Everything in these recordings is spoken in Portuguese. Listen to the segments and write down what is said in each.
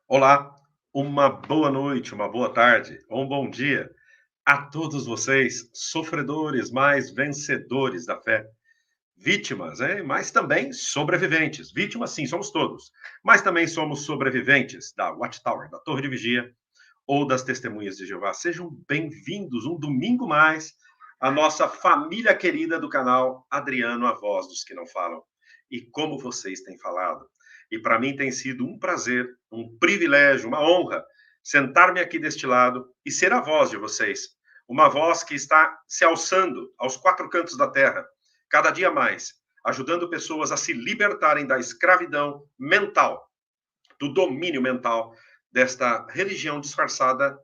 Olá, uma boa noite, uma boa tarde ou um bom dia a todos vocês, sofredores, mas vencedores da fé. Vítimas, hein? Mas também sobreviventes. Vítimas, sim, somos todos. Mas também somos sobreviventes da Watchtower, da Torre de Vigia ou das Testemunhas de Jeová. Sejam bem-vindos um domingo mais à nossa família querida do canal Adriano, a voz dos que não falam. E como vocês têm falado. E para mim tem sido um prazer, um privilégio, uma honra sentar-me aqui deste lado e ser a voz de vocês. Uma voz que está se alçando aos quatro cantos da terra, cada dia mais, ajudando pessoas a se libertarem da escravidão mental, do domínio mental desta religião disfarçada,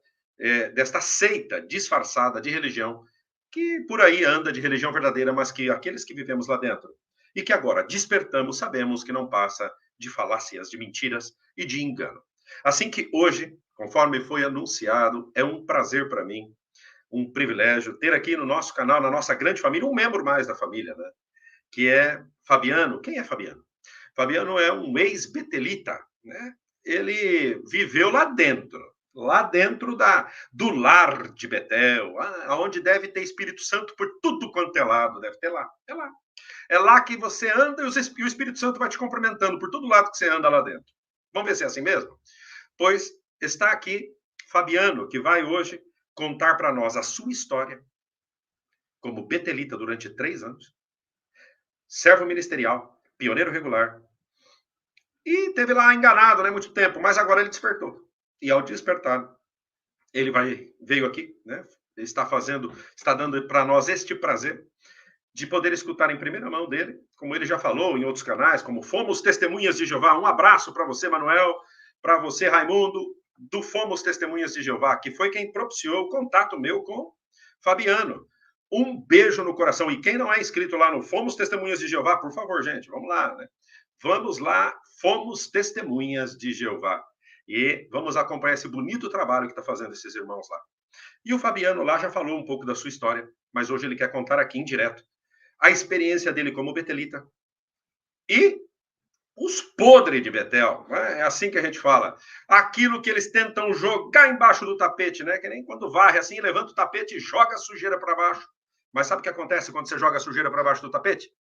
desta seita disfarçada de religião, que por aí anda de religião verdadeira, mas que aqueles que vivemos lá dentro e que agora despertamos, sabemos que não passa de falácias, de mentiras e de engano. Assim que hoje, conforme foi anunciado, é um prazer para mim, um privilégio ter aqui no nosso canal, na nossa grande família, um membro mais da família, né? Que é Fabiano. Quem é Fabiano? Fabiano é um ex-betelita, né? Ele viveu lá dentro do lar de Betel, onde deve ter Espírito Santo por tudo quanto é lado, deve ter lá, é lá. É lá que você anda e o Espírito Santo vai te cumprimentando por todo lado que você anda lá dentro. Vamos ver se é assim mesmo? Pois está aqui Fabiano, que vai hoje contar para nós a sua história como betelita durante 3 anos, servo ministerial, pioneiro regular, e teve lá enganado, né, muito tempo, mas agora ele despertou. E ao despertar, ele veio aqui, né, está dando para nós este prazer de poder escutar em primeira mão dele, como ele já falou em outros canais, como Fomos Testemunhas de Jeová. Um abraço para você, Manuel, para você, Raimundo, do Fomos Testemunhas de Jeová, que foi quem propiciou o contato meu com Fabiano. Um beijo no coração. E quem não é inscrito lá no Fomos Testemunhas de Jeová, por favor, gente, vamos lá, né? Vamos lá, Fomos Testemunhas de Jeová. E vamos acompanhar esse bonito trabalho que está fazendo esses irmãos lá. E o Fabiano lá já falou um pouco da sua história, mas hoje ele quer contar aqui em direto a experiência dele como betelita e os podres de Betel, né? É assim que a gente fala. Aquilo que eles tentam jogar embaixo do tapete, né? Que nem quando varre assim, levanta o tapete e joga a sujeira para baixo. Mas sabe o que acontece quando você joga a sujeira para baixo do tapete?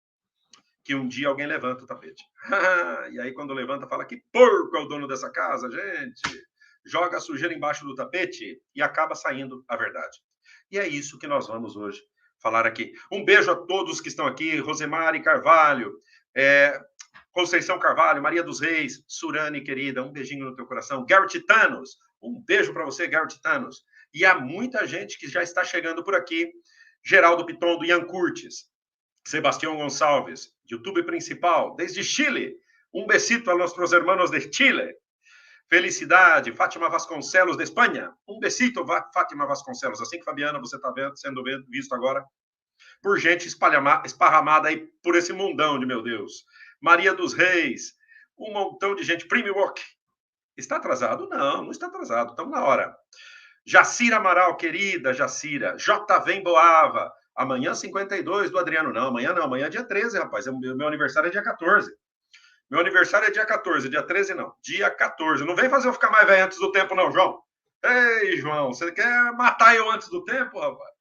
Que um dia alguém levanta o tapete. E aí, quando levanta, fala: que porco é o dono dessa casa, gente? Joga a sujeira embaixo do tapete e acaba saindo a verdade. E é isso que nós vamos hoje falar aqui. Um beijo a todos que estão aqui: Rosemary Carvalho, Conceição Carvalho, Maria dos Reis, Surane, querida, um beijinho no teu coração. Garrett Thanos, um beijo para você, Garrett Thanos. E há muita gente que já está chegando por aqui. Geraldo Piton, do Ian Curtis, Sebastião Gonçalves, YouTube principal, desde Chile. Um besito a nossos hermanos de Chile. Felicidade, Fátima Vasconcelos, de Espanha. Um besito, Fátima Vasconcelos. Assim que, Fabiana, você está sendo visto agora por gente esparramada aí por esse mundão de meu Deus. Maria dos Reis, um montão de gente. Prime Walk. Está atrasado? Não, não está atrasado. Estamos na hora. Jacira Amaral, querida Jacira. JV Boava. Amanhã 52 do Adriano. Não, amanhã é dia 13, rapaz. Meu aniversário é dia 14. Meu aniversário é dia 14, dia 13 não. Dia 14. Não vem fazer eu ficar mais velho antes do tempo, não, João. Ei, João, você quer matar eu antes do tempo, rapaz?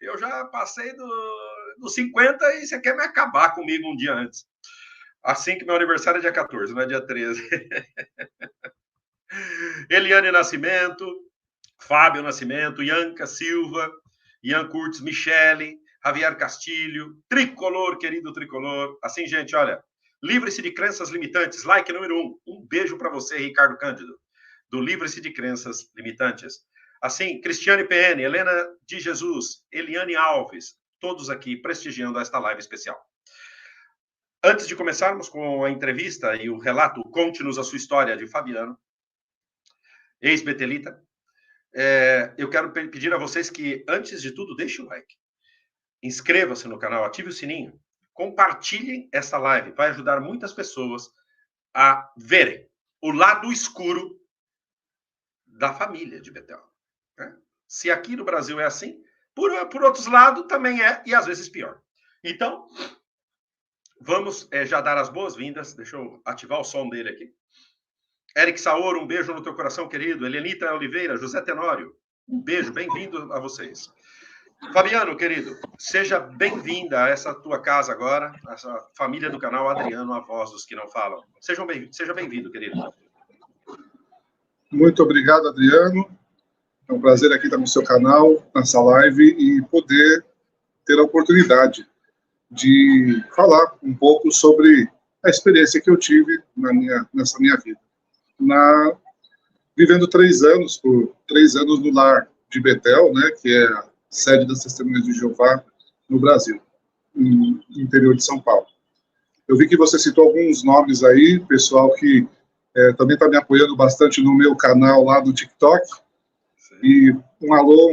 Eu já passei dos 50 e você quer me acabar comigo um dia antes. Assim que meu aniversário é dia 14, não é dia 13. Eliane Nascimento, Fábio Nascimento, Ianca Silva, Ian Curtis, Michele, Javier Castilho, Tricolor, querido Tricolor. Assim, gente, olha, livre-se de crenças limitantes, like número 1. Um beijo para você, Ricardo Cândido, do Livre-se de Crenças Limitantes. Assim, Cristiane PN, Helena de Jesus, Eliane Alves, todos aqui prestigiando esta live especial. Antes de começarmos com a entrevista e o relato, conte-nos a sua história de Fabiano, ex-betelita, eu quero pedir a vocês que, antes de tudo, deixem o like. Inscreva-se no canal, ative o sininho, compartilhem essa live, vai ajudar muitas pessoas a verem o lado escuro da família de Betel. Né? Se aqui no Brasil é assim, por outros lados também é, e às vezes pior. Então, vamos já dar as boas-vindas, deixa eu ativar o som dele aqui. Eric Saor, um beijo no teu coração, querido. Helenita Oliveira, José Tenório, um beijo, bem-vindo a vocês. Fabiano, querido, seja bem-vinda a essa tua casa agora, essa família do canal Adriano, a voz dos que não falam. Seja bem-vindo, querido. Muito obrigado, Adriano. É um prazer aqui estar no seu canal, nessa live, e poder ter a oportunidade de falar um pouco sobre a experiência que eu tive nessa minha vida. Vivendo 3 anos no lar de Betel, né, que é a sede das Testemunhas de Jeová no Brasil, no interior de São Paulo. Eu vi que você citou alguns nomes aí, pessoal que também está me apoiando bastante no meu canal lá do TikTok. Sim. E um alô,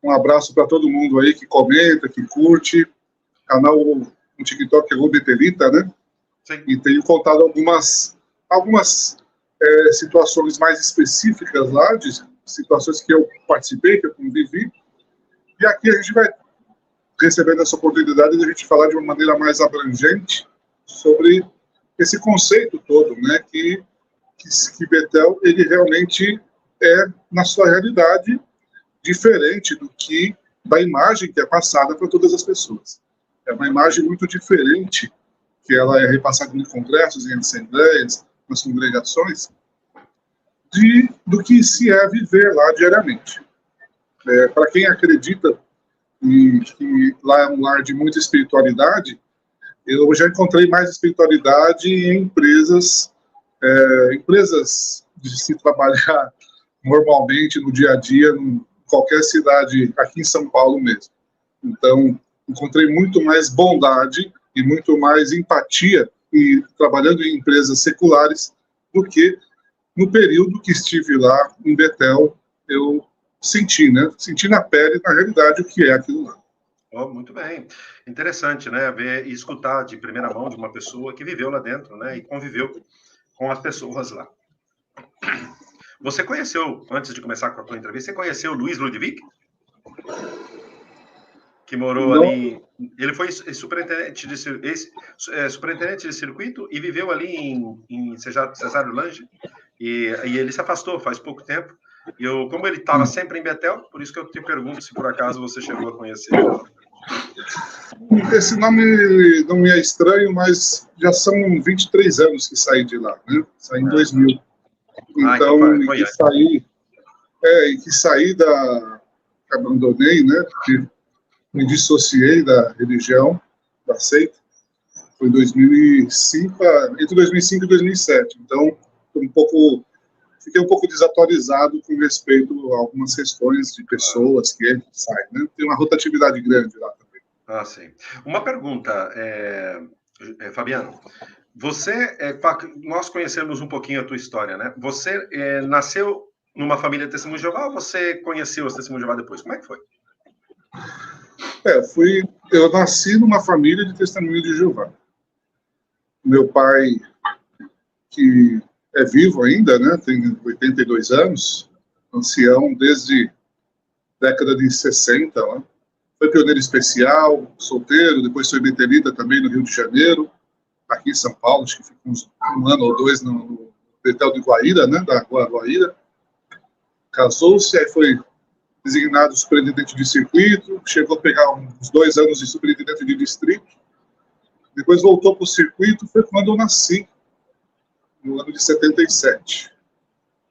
um abraço para todo mundo aí que comenta, que curte. Canal no TikTok é o Betelita, né? Sim. E tenho contado algumas situações mais específicas lá, de situações que eu participei, que eu convivi. E aqui a gente vai recebendo essa oportunidade de a gente falar de uma maneira mais abrangente sobre esse conceito todo, né, que Betel, ele realmente é, na sua realidade, diferente da imagem que é passada para todas as pessoas. É uma imagem muito diferente, que ela é repassada em congressos, em assembleias, nas congregações, do que se é viver lá diariamente. Para quem acredita que lá é um lar de muita espiritualidade, eu já encontrei mais espiritualidade em empresas de se trabalhar normalmente no dia a dia, em qualquer cidade, aqui em São Paulo mesmo. Então, encontrei muito mais bondade e muito mais empatia e trabalhando em empresas seculares do que no período que estive lá em Betel, eu senti, né? Senti na pele, na realidade, o que é aquilo lá. Oh, muito bem. Interessante, né? Ver e escutar de primeira mão de uma pessoa que viveu lá dentro, né? E conviveu com as pessoas lá. Você conheceu, antes de começar com a tua entrevista, você conheceu o Luiz Ludwig? Que morou Não. Ali... Ele foi superintendente de circuito e viveu ali em Cesário Lange. E ele se afastou faz pouco tempo. E como ele estava sempre em Betel, por isso que eu te pergunto se por acaso você chegou a conhecer. Esse nome não me é estranho, mas já são 23 anos que saí de lá, né? Saí em 2000. Então, que saí abandonei, né? Me dissociei da religião, da seita, foi em 2005, entre 2005 e 2007. Então, fiquei um pouco desatualizado com respeito a algumas questões de pessoas que entram e saem, né? Tem uma rotatividade grande lá também. Ah, sim. Uma pergunta, Fabiano. Nós conhecemos um pouquinho a tua história, né? Você nasceu numa família de Testemunho de Jeová ou você conheceu os Testemunhos de Jeová depois? Como é que foi? Eu nasci numa família de Testemunho de Jeová. Meu pai, que é vivo ainda, né? Tem 82 anos, ancião desde década de 60, né? Foi pioneiro especial, solteiro, depois foi betelita também no Rio de Janeiro, aqui em São Paulo, acho que ficou um ano ou 2 no Betel de Guaíra, né? Da Rua Guaíra. Casou-se, aí foi designado superintendente de circuito, chegou a pegar uns 2 anos de superintendente de distrito, depois voltou para o circuito, foi quando eu nasci, no ano de 77.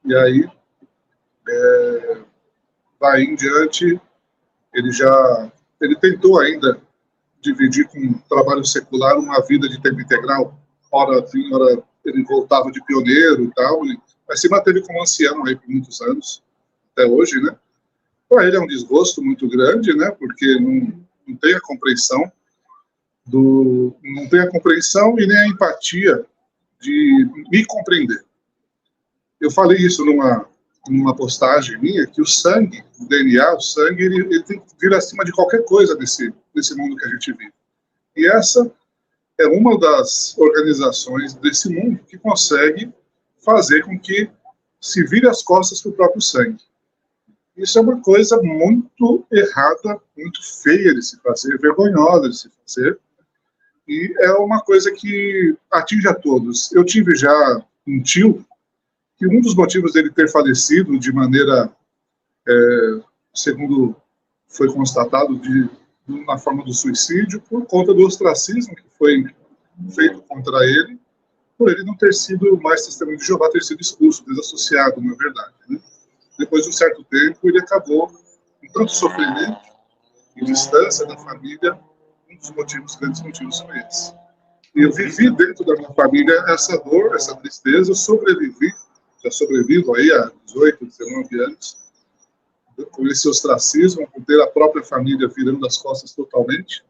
E aí, daí em diante, ele tentou ainda dividir com o trabalho secular uma vida de tempo integral, hora ele voltava de pioneiro e tal, mas se manteve como ancião aí por muitos anos, até hoje, né? Para ele é um desgosto muito grande, né? Porque não tem a compreensão e nem a empatia de me compreender. Eu falei isso numa postagem minha, que o sangue, o DNA, o sangue, ele tem que vir acima de qualquer coisa desse mundo que a gente vive. E essa é uma das organizações desse mundo que consegue fazer com que se vire as costas para o próprio sangue. Isso é uma coisa muito errada, muito feia de se fazer, vergonhosa de se fazer, e é uma coisa que atinge a todos. Eu tive já um tio que um dos motivos dele ter falecido de maneira, segundo foi constatado, na forma do suicídio, por conta do ostracismo que foi feito contra ele, por ele não ter sido mais testemunho de Jeová, ter sido expulso, desassociado, na verdade. Né? Depois de um certo tempo, ele acabou com tanto sofrimento e distância da família. Um dos motivos, grandes motivos, são esses. E eu vivi dentro da minha família essa dor, essa tristeza, eu sobrevivi, já sobrevivo aí há 18, 19 anos, com esse ostracismo, com ter a própria família virando as costas totalmente.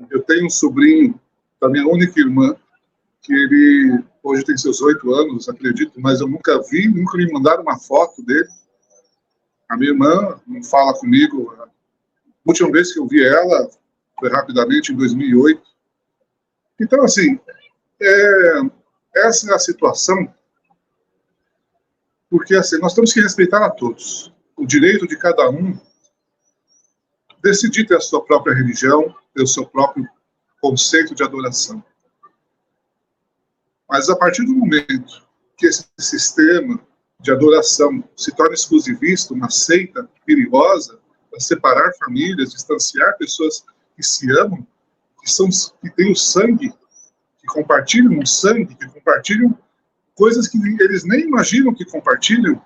Eu tenho um sobrinho da minha única irmã, que ele hoje tem seus 8 anos, acredito, mas eu nunca vi, nunca me mandaram uma foto dele. A minha irmã não fala comigo. A última vez que eu vi ela foi rapidamente em 2008. Então, assim, essa é a situação, porque assim, nós temos que respeitar a todos. O direito de cada um decidir ter a sua própria religião, ter o seu próprio conceito de adoração. Mas a partir do momento que esse sistema de adoração se torna exclusivista, uma seita perigosa, para separar famílias, distanciar pessoas que se amam, que têm o sangue, que compartilham o sangue, que compartilham coisas que eles nem imaginam que compartilham,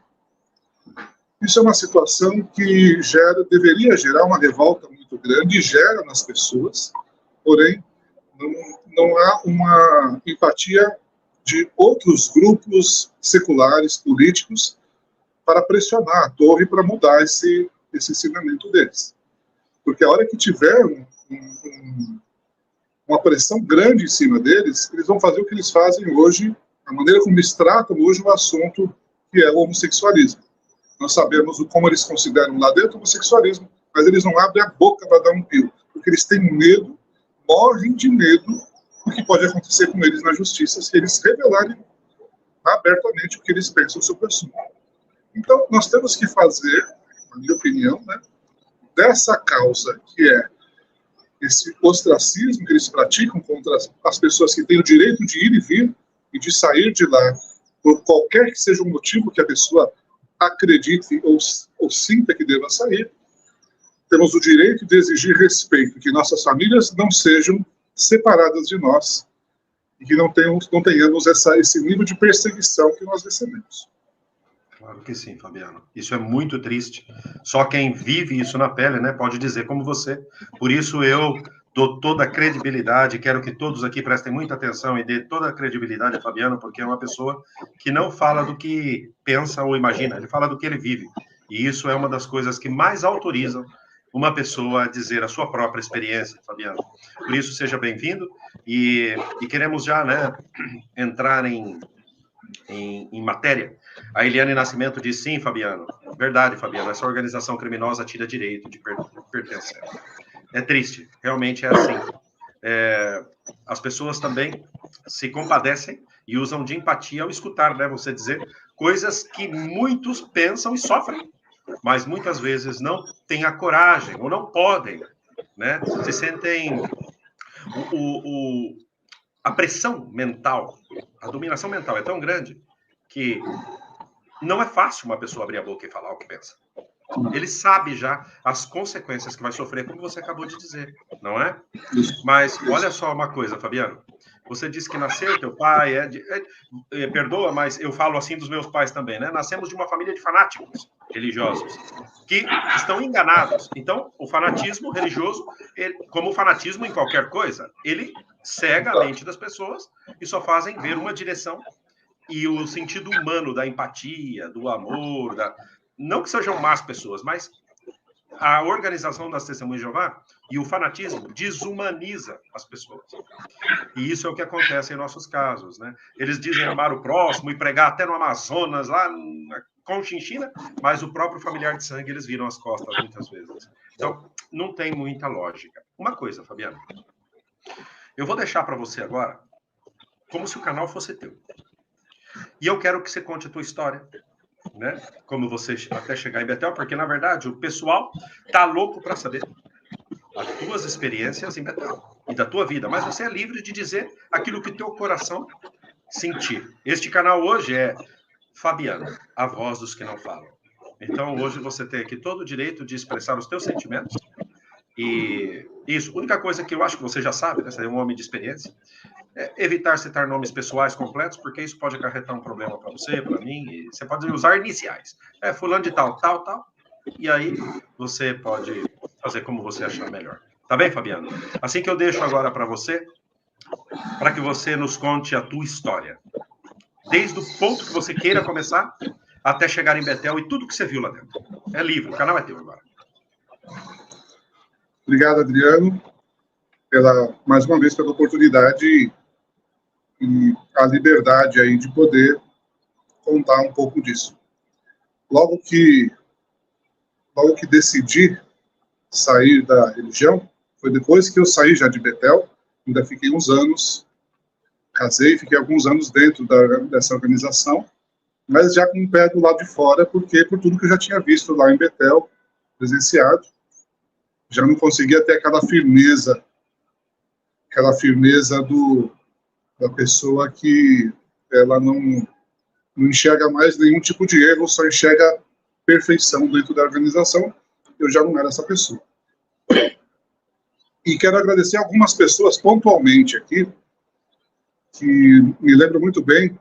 isso é uma situação que deveria gerar uma revolta muito grande, e gera nas pessoas, porém, não há uma empatia de outros grupos seculares, políticos, para pressionar a torre para mudar esse ensinamento deles. Porque a hora que tiver uma pressão grande em cima deles, eles vão fazer o que eles fazem hoje, a maneira como eles tratam hoje o assunto que é o homossexualismo. Nós sabemos como eles consideram lá dentro o homossexualismo, mas eles não abrem a boca para dar um pio, porque eles têm medo, morrem de medo do que pode acontecer com eles na justiça se eles revelarem abertamente o que eles pensam sobre o assunto. Então, nós temos que fazer, na minha opinião, né, dessa causa que é esse ostracismo que eles praticam contra as pessoas que têm o direito de ir e vir e de sair de lá por qualquer que seja o motivo que a pessoa acredite ou sinta que deva sair. Temos o direito de exigir respeito, que nossas famílias não sejam separadas de nós e que não tenhamos esse nível de perseguição que nós recebemos. Claro que sim, Fabiano. Isso é muito triste. Só quem vive isso na pele, né, pode dizer como você. Por isso eu dou toda a credibilidade, quero que todos aqui prestem muita atenção e dê toda a credibilidade a Fabiano, porque é uma pessoa que não fala do que pensa ou imagina, ele fala do que ele vive. E isso é uma das coisas que mais autorizam uma pessoa a dizer a sua própria experiência, Fabiano. Por isso, seja bem-vindo e queremos já, né, entrar em matéria. A Eliane Nascimento diz, sim, Fabiano. Verdade, Fabiano, essa organização criminosa tira direito de pertencer. É triste, realmente é assim. As pessoas também se compadecem e usam de empatia ao escutar, né, você dizer coisas que muitos pensam e sofrem, mas muitas vezes não têm a coragem ou não podem, né? Se sentem a pressão mental, a dominação mental é tão grande que não é fácil uma pessoa abrir a boca e falar o que pensa. Ele sabe já as consequências que vai sofrer, como você acabou de dizer, não é? Mas olha só uma coisa, Fabiano. Você disse que nasceu, teu pai perdoa, mas eu falo assim dos meus pais também, né? Nascemos de uma família de fanáticos religiosos que estão enganados. Então, o fanatismo religioso, como o fanatismo em qualquer coisa, ele cega a mente das pessoas e só fazem ver uma direção. E o sentido humano da empatia, do amor, não que sejam más pessoas, mas a organização das Testemunhas de Jeová e o fanatismo desumaniza as pessoas. E isso é o que acontece em nossos casos, né? Eles dizem amar o próximo e pregar até no Amazonas, lá na Conchinchina, mas o próprio familiar de sangue eles viram as costas muitas vezes. Então, não tem muita lógica. Uma coisa, Fabiano, eu vou deixar para você agora como se o canal fosse teu. E eu quero que você conte a tua história, né? Como você até chegar em Betel, porque, na verdade, o pessoal tá louco para saber as tuas experiências em Betel e da tua vida, mas você é livre de dizer aquilo que teu coração sentir. Este canal hoje é Fabiano, a voz dos que não falam. Então, hoje você tem aqui todo o direito de expressar os teus sentimentos. E isso, a única coisa que eu acho que você já sabe, né? Você é um homem de experiência, é evitar citar nomes pessoais completos, porque isso pode acarretar um problema para você, para mim, e você pode usar iniciais. Fulano de tal, tal, tal, e aí você pode fazer como você achar melhor. Tá bem, Fabiano? Assim que eu deixo agora para você, para que você nos conte a tua história. Desde o ponto que você queira começar, até chegar em Betel e tudo que você viu lá dentro. É livre, o canal é teu agora. Obrigado, Adriano, mais uma vez pela oportunidade e a liberdade aí de poder contar um pouco disso. Logo que decidi sair da religião, foi depois que eu saí já de Betel, ainda fiquei uns anos, casei, fiquei alguns anos dentro dessa organização, mas já com o pé do lado de fora, porque por tudo que eu já tinha visto lá em Betel, presenciado, já não conseguia ter aquela firmeza da pessoa que ela não enxerga mais nenhum tipo de erro, só enxerga perfeição dentro da organização. Eu já não era essa pessoa. E quero agradecer algumas pessoas pontualmente aqui, que me lembro muito bem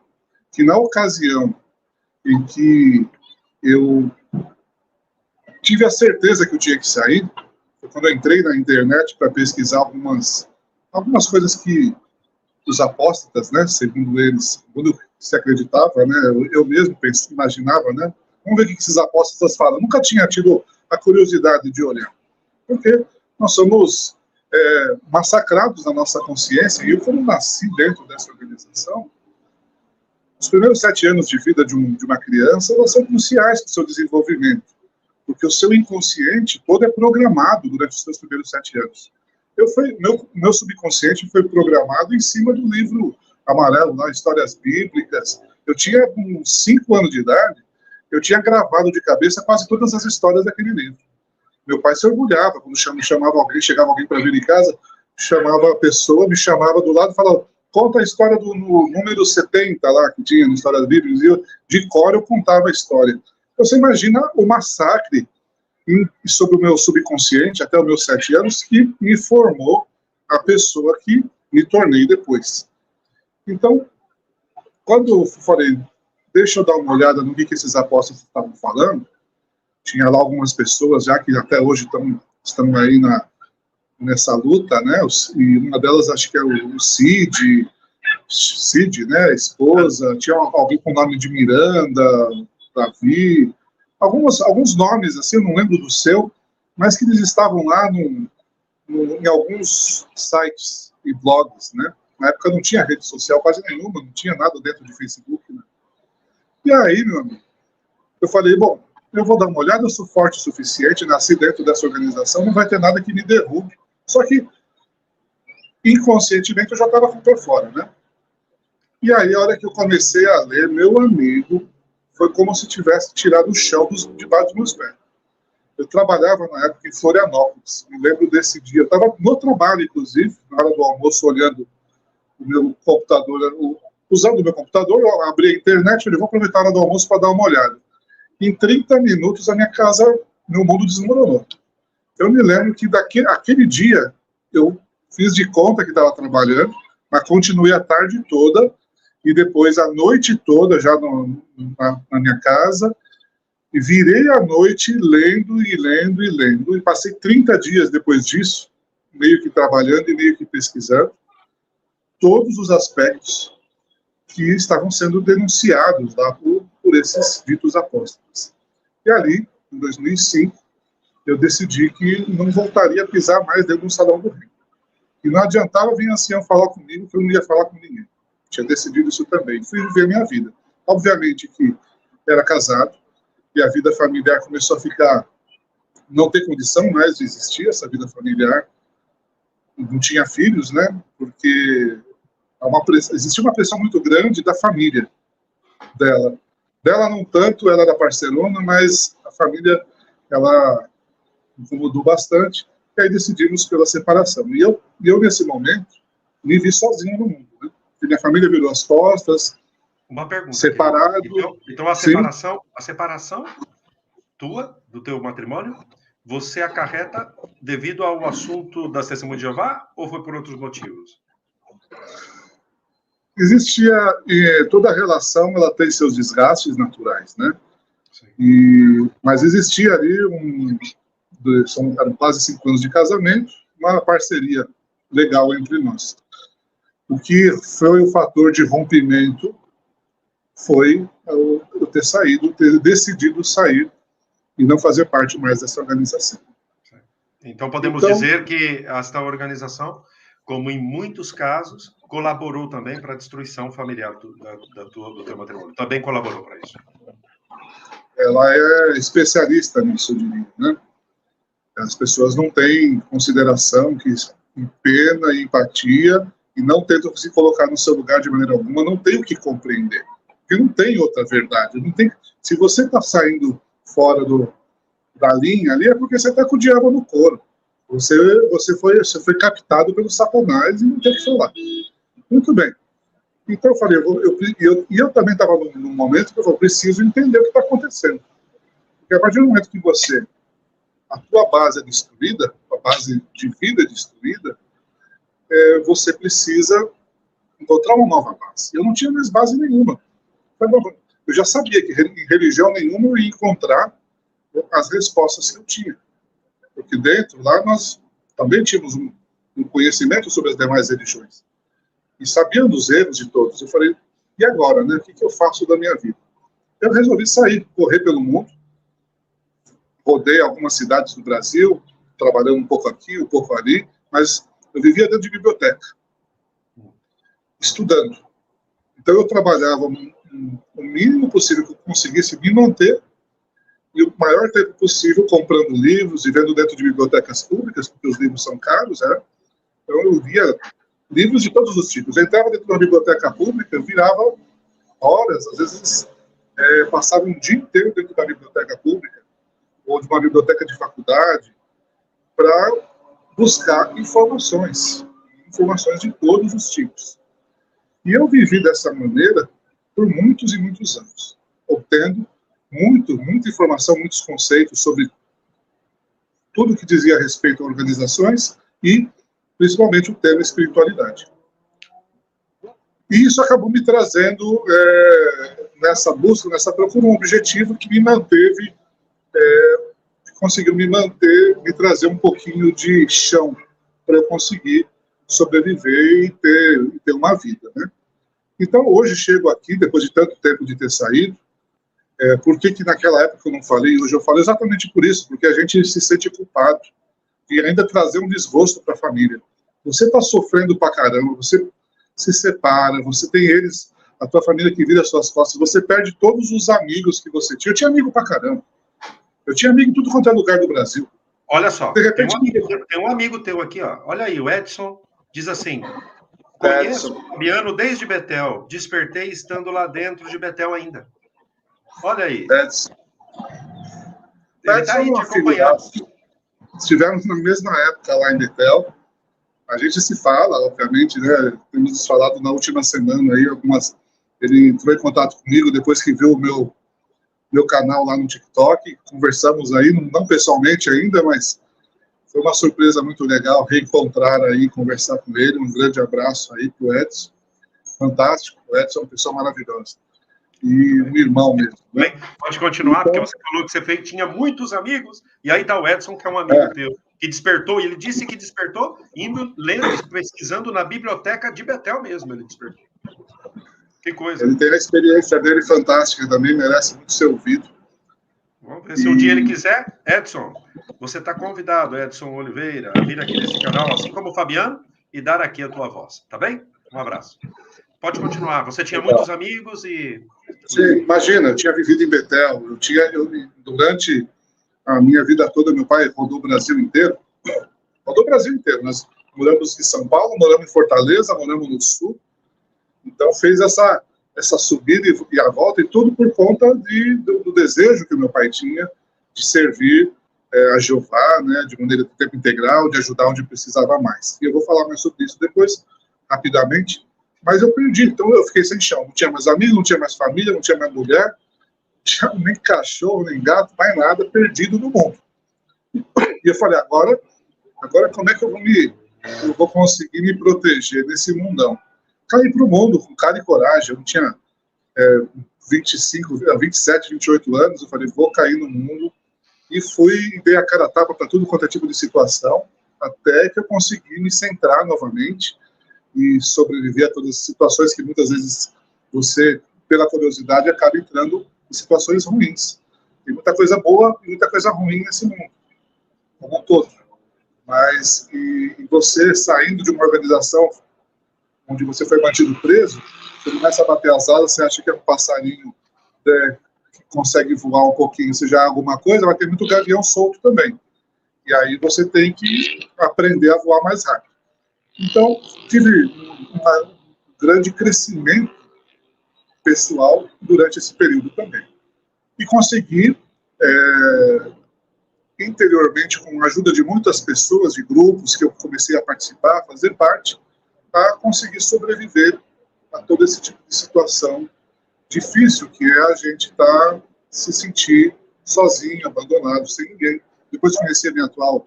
que na ocasião em que eu tive a certeza que eu tinha que sair, foi quando eu entrei na internet para pesquisar algumas coisas que os apóstatas, né, segundo eles, quando se acreditava, né, eu mesmo imaginava, né, vamos ver o que esses apóstatas falam. Eu nunca tinha tido a curiosidade de olhar, porque nós somos massacrados na nossa consciência, e eu, como nasci dentro dessa organização, os primeiros 7 anos de vida de uma criança, elas são cruciais para o seu desenvolvimento, porque o seu inconsciente todo é programado durante os seus primeiros 7 anos. Meu subconsciente foi programado em cima do livro amarelo, lá, Histórias Bíblicas. Eu tinha, com 5 anos de idade, eu tinha gravado de cabeça quase todas as histórias daquele livro. Meu pai se orgulhava quando chamava alguém, chegava alguém para vir em casa, chamava a pessoa, me chamava do lado e falava: conta a história do número 70 lá, que tinha no Histórias Bíblicas, e eu, de cor, eu contava a história. Você imagina o massacre sobre o meu subconsciente, até os meus 7 anos, que me formou a pessoa que me tornei depois. Então, quando eu falei, deixa eu dar uma olhada no que esses apóstolos estavam falando, tinha lá algumas pessoas já que até hoje estão aí nessa luta, né? E uma delas, acho que é o Cid, né? A esposa, tinha alguém com o nome de Miranda, Davi, alguns nomes, assim, eu não lembro do seu, mas que eles estavam lá em alguns sites e blogs, né? Na época não tinha rede social quase nenhuma, não tinha nada dentro de Facebook, né? E aí, meu amigo, eu falei, bom, eu vou dar uma olhada, eu sou forte o suficiente, nasci dentro dessa organização, não vai ter nada que me derrube. Só que, inconscientemente, eu já estava por fora, né? E aí, a hora que eu comecei a ler, meu amigo, foi como se tivesse tirado o chão debaixo dos meus pés. Eu trabalhava, na época, em Florianópolis. Me lembro desse dia. Eu estava no trabalho, inclusive, na hora do almoço, olhando o meu computador, usando o meu computador, eu abri a internet e falei, vou aproveitar a hora do almoço para dar uma olhada. Em 30 minutos, a minha casa, meu mundo desmoronou. Eu me lembro que aquele dia, eu fiz de conta que estava trabalhando, mas continuei a tarde toda, e depois a noite toda, já na minha casa, e virei a noite lendo e lendo e lendo, e passei 30 dias depois disso, meio que trabalhando e meio que pesquisando, todos os aspectos que estavam sendo denunciados lá por esses ditos apóstolos. E ali, em 2005, eu decidi que não voltaria a pisar mais dentro de um salão do reino. E não adiantava vir ancião falar comigo, que eu não ia falar com ninguém. Tinha decidido isso também. Fui viver minha vida. Obviamente que era casado, e a vida familiar começou a não ter condição mais de existir, essa vida familiar. Não tinha filhos, né? Porque existia uma pressão muito grande da família dela. Dela não tanto, ela era parcerona, mas a família, ela incomodou bastante, e aí decidimos pela separação. E eu nesse momento, me vi sozinho no mundo, né? Porque minha família virou as costas, Uma pergunta. Separado. Então a separação tua, do teu matrimônio, você acarreta devido ao assunto da Testemunha de Jeová ou foi por outros motivos? Existia, toda relação, ela tem seus desgastes naturais, né? Mas existia ali eram quase 5 anos de casamento, uma parceria legal entre nós. O que foi o fator de rompimento foi eu ter decidido sair e não fazer parte mais dessa organização. Então podemos dizer que esta organização, como em muitos casos, colaborou também para a destruição familiar do teu matrimônio. Também colaborou para isso. Ela é especialista nisso, eu diria, né? As pessoas não têm consideração, pena e empatia, e não tentam se colocar no seu lugar de maneira alguma, não tem o que compreender. Porque não tem outra verdade. Não tem, se você está saindo fora da linha ali, é porque você está com o diabo no couro. Você foi captado pelo Satanás e não tem o que falar. Muito bem. Então eu falei, eu também estava num momento que eu preciso entender o que está acontecendo. Porque a partir do momento que a tua base é destruída, a base de vida é destruída, você precisa encontrar uma nova base. Eu não tinha mais base nenhuma. Eu já sabia que em religião nenhuma eu ia encontrar as respostas que eu tinha. Porque dentro, lá, nós também tínhamos um conhecimento sobre as demais religiões. E sabíamos dos erros de todos. Eu falei, e agora, né? O que eu faço da minha vida? Eu resolvi sair, correr pelo mundo. Rodei algumas cidades do Brasil, trabalhando um pouco aqui, um pouco ali, mas eu vivia dentro de biblioteca, estudando. Então eu trabalhava o mínimo possível que eu conseguisse me manter e o maior tempo possível comprando livros e vendo dentro de bibliotecas públicas, porque os livros são caros, né? Então eu via livros de todos os tipos. Eu entrava dentro de uma biblioteca pública, eu virava horas, às vezes passava um dia inteiro dentro da biblioteca pública, ou de uma biblioteca de faculdade, para buscar informações de todos os tipos. E eu vivi dessa maneira por muitos e muitos anos, obtendo muita informação, muitos conceitos sobre tudo que dizia a respeito a organizações e, principalmente, o tema espiritualidade. E isso acabou me trazendo, nessa busca, nessa procura, um objetivo que me manteve, conseguiu me trazer um pouquinho de chão para eu conseguir sobreviver e ter uma vida, né? Então, hoje chego aqui, depois de tanto tempo de ter saído, por que naquela época eu não falei, hoje eu falo exatamente por isso, porque a gente se sente culpado e ainda trazer um desgosto para a família. Você está sofrendo pra caramba, você se separa, você tem a tua família que vira as suas costas, você perde todos os amigos que você tinha. Eu tinha amigo pra caramba. Eu tinha amigo em tudo quanto é lugar do Brasil. Olha só, de repente, tem um amigo teu aqui, ó. Olha aí, o Edson diz assim: conheço o Fabiano desde Betel, despertei estando lá dentro de Betel ainda. Olha aí. Edson tá aí é uma figura. Estivemos na mesma época lá em Betel. A gente se fala, obviamente, né? Temos nos falado na última semana aí, ele entrou em contato comigo depois que viu o meu canal lá no TikTok, conversamos aí, não pessoalmente ainda, mas foi uma surpresa muito legal reencontrar aí, conversar com ele. Um grande abraço aí pro Edson, fantástico, o Edson é uma pessoa maravilhosa, e um irmão mesmo. Né? Bem, pode continuar, então, porque você falou que você tinha muitos amigos, e aí tá o Edson, que é um amigo teu, que despertou, e ele disse que despertou lendo, pesquisando na biblioteca de Betel mesmo, ele despertou. Que coisa. Ele tem a experiência dele fantástica também, merece muito ser ouvido. Vamos ver se um dia ele quiser. Edson, você está convidado, Edson Oliveira, a vir aqui nesse canal, assim como o Fabiano, e dar aqui a tua voz, tá bem? Um abraço. Pode continuar. Você tinha muitos amigos e... Sim, imagina, eu tinha vivido em Betel, durante a minha vida toda, meu pai rodou o Brasil inteiro. Nós moramos em São Paulo, moramos em Fortaleza, moramos no Sul. Então fez essa subida e a volta, e tudo por conta do desejo que o meu pai tinha de servir a Jeová, né, de maneira de tempo integral, de ajudar onde precisava mais. E eu vou falar mais sobre isso depois, rapidamente. Mas eu perdi, então eu fiquei sem chão. Não tinha mais amigo, não tinha mais família, não tinha mais mulher, não tinha nem cachorro, nem gato, mais nada, perdido no mundo. E eu falei, agora como é que eu vou conseguir me proteger desse mundão? Caí para o mundo com cara e coragem. Eu tinha 27, 28 anos. Eu falei, vou cair no mundo. E dei a cara a tapa para tudo quanto é tipo de situação, até que eu consegui me centrar novamente e sobreviver a todas as situações que muitas vezes você, pela curiosidade, acaba entrando em situações ruins. Tem muita coisa boa e muita coisa ruim nesse mundo, como um todo. Mas e você saindo de uma organização onde você foi mantido preso, você começa a bater as asas, você acha que é um passarinho que consegue voar um pouquinho, se já é alguma coisa, vai ter muito gavião solto também. E aí você tem que aprender a voar mais rápido. Então, tive um grande crescimento pessoal durante esse período também. E consegui, interiormente, com a ajuda de muitas pessoas, de grupos que eu comecei a participar, a fazer parte, a conseguir sobreviver a todo esse tipo de situação difícil, que é a gente se sentir sozinho, abandonado, sem ninguém. Depois conheci a minha atual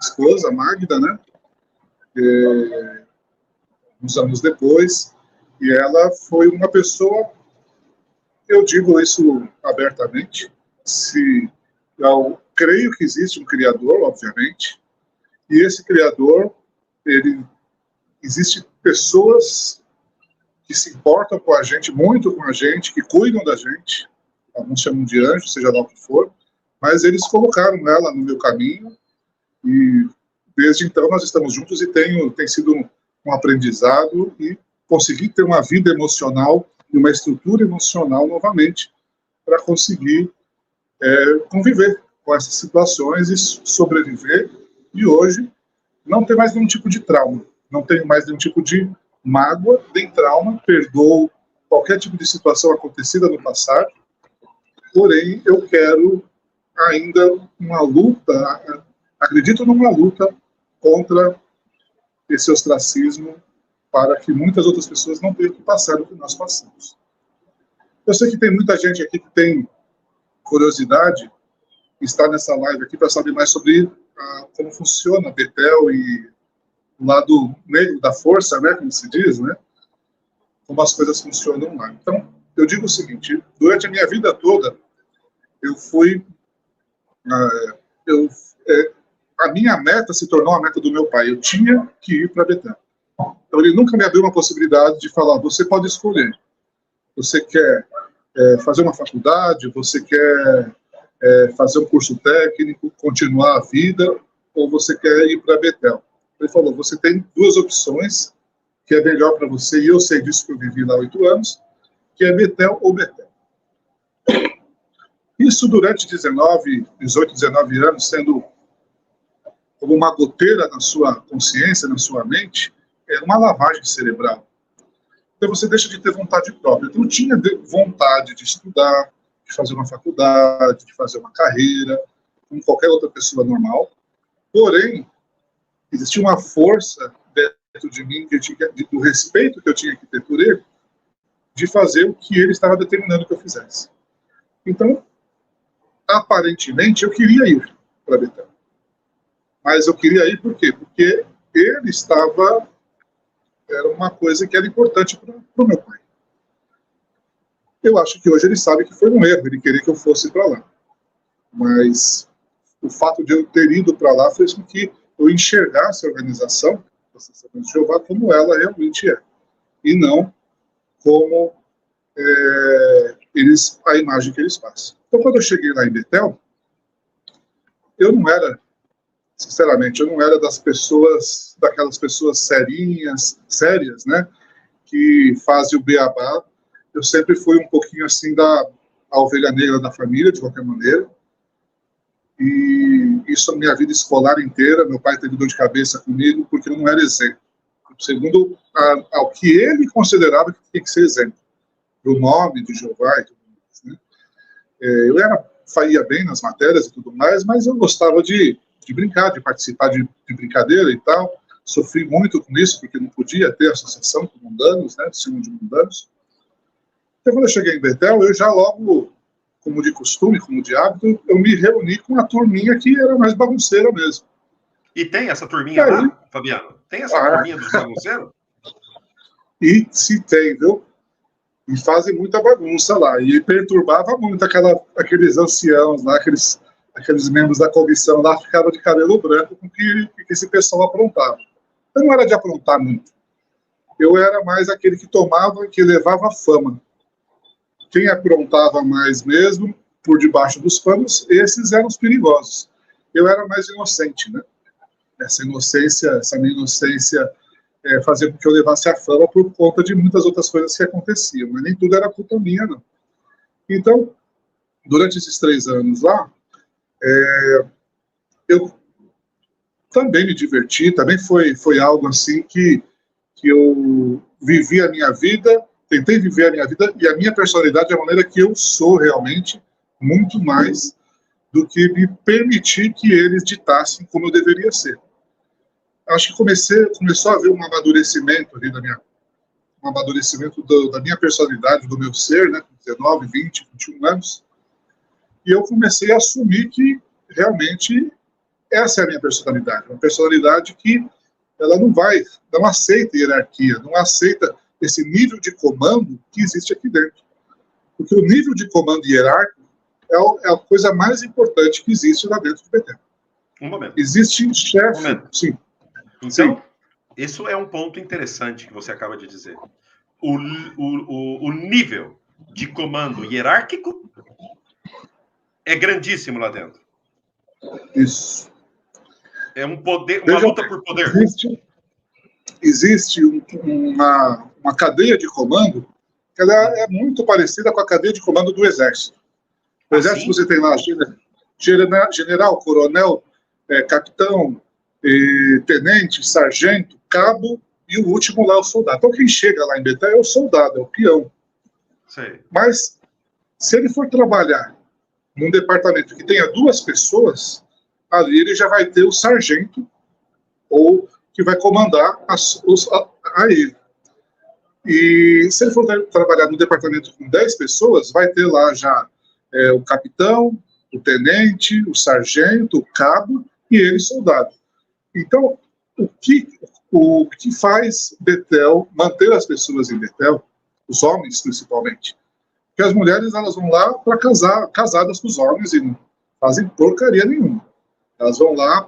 esposa, Magda, né? Uns anos depois, e ela foi uma pessoa, eu digo isso abertamente, eu creio que existe um Criador, obviamente, e esse Criador, existe pessoas que se importam com a gente, muito com a gente, que cuidam da gente, alguns chamam de anjo, seja lá o que for, mas eles colocaram ela no meu caminho, e desde então nós estamos juntos e tem sido um aprendizado e conseguir ter uma vida emocional e uma estrutura emocional novamente para conseguir conviver com essas situações e sobreviver. E hoje não tem mais nenhum tipo de trauma, não tenho mais nenhum tipo de mágoa, nem trauma, perdoo qualquer tipo de situação acontecida no passado, porém eu quero ainda uma luta, acredito numa luta contra esse ostracismo para que muitas outras pessoas não tenham que passar o que nós passamos. Eu sei que tem muita gente aqui que tem curiosidade, está nessa live aqui para saber mais sobre como funciona a Bethel e o lado negro da força, né, como se diz, né, como as coisas funcionam lá. Então, eu digo o seguinte, durante a minha vida toda, a minha meta se tornou a meta do meu pai. Eu tinha que ir para Bethel. Então, ele nunca me abriu uma possibilidade de falar, você pode escolher. Você quer fazer uma faculdade, você quer fazer um curso técnico, continuar a vida, ou você quer ir para Bethel. Ele falou, você tem duas opções, que é melhor para você, e eu sei disso que eu vivi lá 8 anos, que é Bethel ou Bethel. Isso durante 18, 19 anos, sendo como uma goteira na sua consciência, na sua mente, é uma lavagem cerebral. Então você deixa de ter vontade própria. Então eu tinha vontade de estudar, de fazer uma faculdade, de fazer uma carreira, como qualquer outra pessoa normal. Porém, existia uma força dentro de mim, do respeito que eu tinha que ter por ele, de fazer o que ele estava determinando que eu fizesse. Então, aparentemente, eu queria ir para Bethel. Mas eu queria ir por quê? Porque ele era uma coisa que era importante para o meu pai. Eu acho que hoje ele sabe que foi um erro, ele queria que eu fosse para lá. Mas o fato de eu ter ido para lá fez com que eu enxergasse a organização da Assembleia de Jeová como ela realmente é. E não como a imagem que eles passam. Então, quando eu cheguei lá em Bethel, eu não era, sinceramente, daquelas pessoas sérias, né, que fazem o beabá. Eu sempre fui um pouquinho assim a ovelha negra da família, de qualquer maneira. E isso a minha vida escolar inteira, meu pai teve dor de cabeça comigo, porque eu não era exemplo. Segundo ao que ele considerava que tinha que ser exemplo, do nome de Jeová e tudo mais, né? Eu ia bem nas matérias e tudo mais, mas eu gostava de brincar, de participar de brincadeira e tal. sofri muito com isso, porque não podia ter associação com mundanos, né, discípulo de mundanos. Então, quando eu cheguei em Betel, eu já logo, como de costume, como de hábito, eu me reuni com uma turminha que era mais bagunceira mesmo. E tem essa turminha aí, lá, Fabiano? Tem essa turminha dos bagunceiros? E se tem, viu? E fazem muita bagunça lá. E perturbava muito aqueles anciãos lá, aqueles membros da comissão lá, ficavam de cabelo branco com que esse pessoal aprontava. Eu não era de aprontar muito. Eu era mais aquele que tomava, que levava fama. Quem aprontava mais mesmo, por debaixo dos panos, esses eram os perigosos. Eu era mais inocente, né? Essa minha inocência fazia com que eu levasse a fama por conta de muitas outras coisas que aconteciam, mas nem tudo era culpa minha, não. Então, durante esses 3 anos lá, eu também me diverti, também foi algo assim que eu vivi a minha vida, tentei viver a minha vida e a minha personalidade, a maneira que eu sou realmente, muito mais do que me permitir que eles ditassem como eu deveria ser. Acho que começou a haver um amadurecimento ali da minha personalidade, do meu ser, né, com 19, 20, 21 anos, e eu comecei a assumir que realmente essa é a minha personalidade, uma personalidade que ela não aceita hierarquia, não aceita esse nível de comando que existe aqui dentro. Porque o nível de comando hierárquico é a coisa mais importante que existe lá dentro do Betel. Um momento. Existe chefe, sim. Então, isso é um ponto interessante que você acaba de dizer. O nível de comando hierárquico é grandíssimo lá dentro. Isso. É um poder, uma luta por poder. Existe uma cadeia de comando que ela é muito parecida com a cadeia de comando do Exército. No Exército você tem lá general, coronel, capitão, tenente, sargento, cabo e o último lá é o soldado. Então quem chega lá em Betel é o soldado, é o peão. Sei. Mas se ele for trabalhar num departamento que tenha 2 pessoas, ali ele já vai ter o sargento ou que vai comandar a ele. E se ele for trabalhar no departamento com 10 pessoas, vai ter lá já o capitão, o tenente, o sargento, o cabo e ele soldado. Então, o que faz Betel manter as pessoas em Betel, os homens principalmente? Porque as mulheres elas vão lá para casadas com os homens e não fazem porcaria nenhuma. Elas vão lá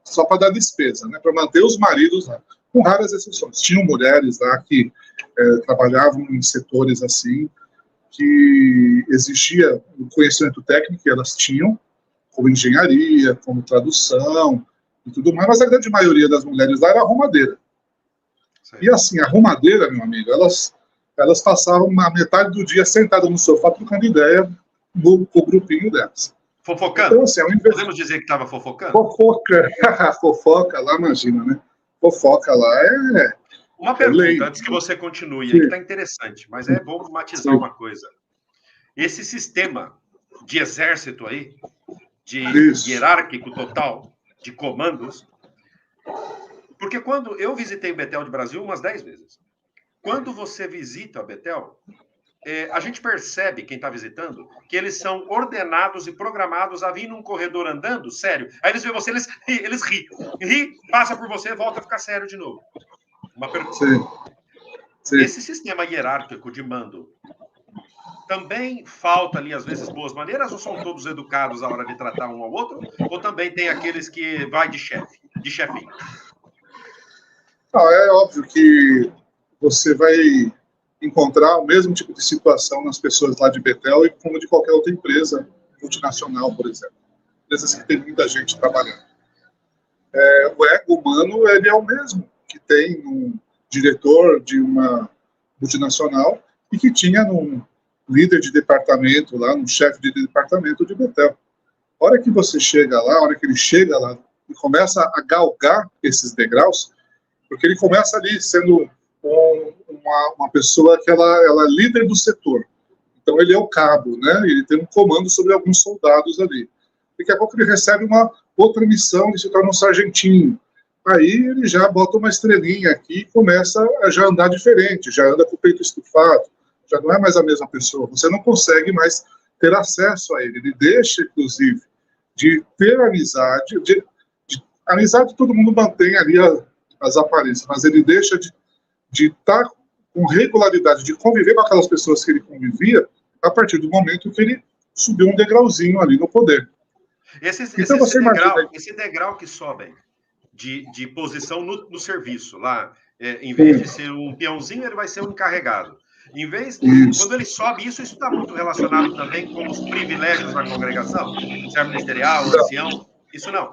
só para dar despesa, né, para manter os maridos lá, com raras exceções. Tinham mulheres lá que trabalhavam em setores assim, que exigia um conhecimento técnico que elas tinham, como engenharia, como tradução e tudo mais, mas a grande maioria das mulheres lá era arrumadeira. Sim. E assim, a arrumadeira, meu amigo, elas passavam a metade do dia sentadas no sofá trocando ideia com o grupinho delas. Fofocando? Então, assim, Podemos dizer que estava fofocando? Fofoca lá, imagina, né? Fofoca lá Uma pergunta, antes que você continue, aí que está interessante, mas é bom matizar uma coisa. Esse sistema de exército aí, de hierárquico total, de comandos, porque quando eu visitei Betel de Brasil umas 10 vezes, quando você visita Betel, a gente percebe, quem está visitando, que eles são ordenados e programados a vir num corredor andando, sério. Aí eles veem você, eles riem. Ri, passa por você, volta a ficar sério de novo. Uma pergunta. Sim. Esse sistema hierárquico de mando também falta ali, às vezes, boas maneiras, ou são todos educados à hora de tratar um ao outro? Ou também tem aqueles que vai de chefinho? Não, é óbvio que você vai encontrar o mesmo tipo de situação nas pessoas lá de Betel e como de qualquer outra empresa multinacional, por exemplo. Empresas que tem muita gente trabalhando. O ego humano, ele é o mesmo que tem um diretor de uma multinacional e que tinha num líder de departamento lá, um chefe de departamento de Betel. A hora que você chega lá, a hora que ele chega lá e começa a galgar esses degraus, porque ele começa ali sendo uma pessoa que ela é líder do setor. Então ele é o cabo, né? Ele tem um comando sobre alguns soldados ali. Daqui a pouco ele recebe uma outra missão, ele se torna um sargentinho. Aí ele já bota uma estrelinha aqui e começa a já andar diferente, já anda com o peito estufado, já não é mais a mesma pessoa. Você não consegue mais ter acesso a ele. Ele deixa, inclusive, de ter amizade, amizade todo mundo mantém ali as aparências, mas ele deixa de estar com regularidade, de conviver com aquelas pessoas que ele convivia, a partir do momento que ele subiu um degrauzinho ali no poder. Então, esse degrau que sobe de posição no serviço, lá, em vez de ser um peãozinho, ele vai ser um encarregado. Em vez, quando ele sobe, isso está muito relacionado também com os privilégios na congregação, servo ministerial, ancião, isso não.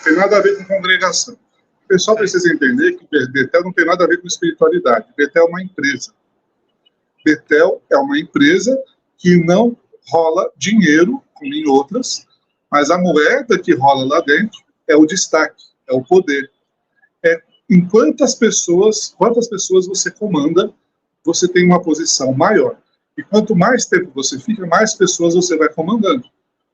Tem nada a ver com congregação. O pessoal precisa entender que Betel não tem nada a ver com espiritualidade. Betel é uma empresa. Betel é uma empresa que não rola dinheiro, como em outras, mas a moeda que rola lá dentro é o destaque, é o poder. É em quantas pessoas você comanda, você tem uma posição maior. E quanto mais tempo você fica, mais pessoas você vai comandando,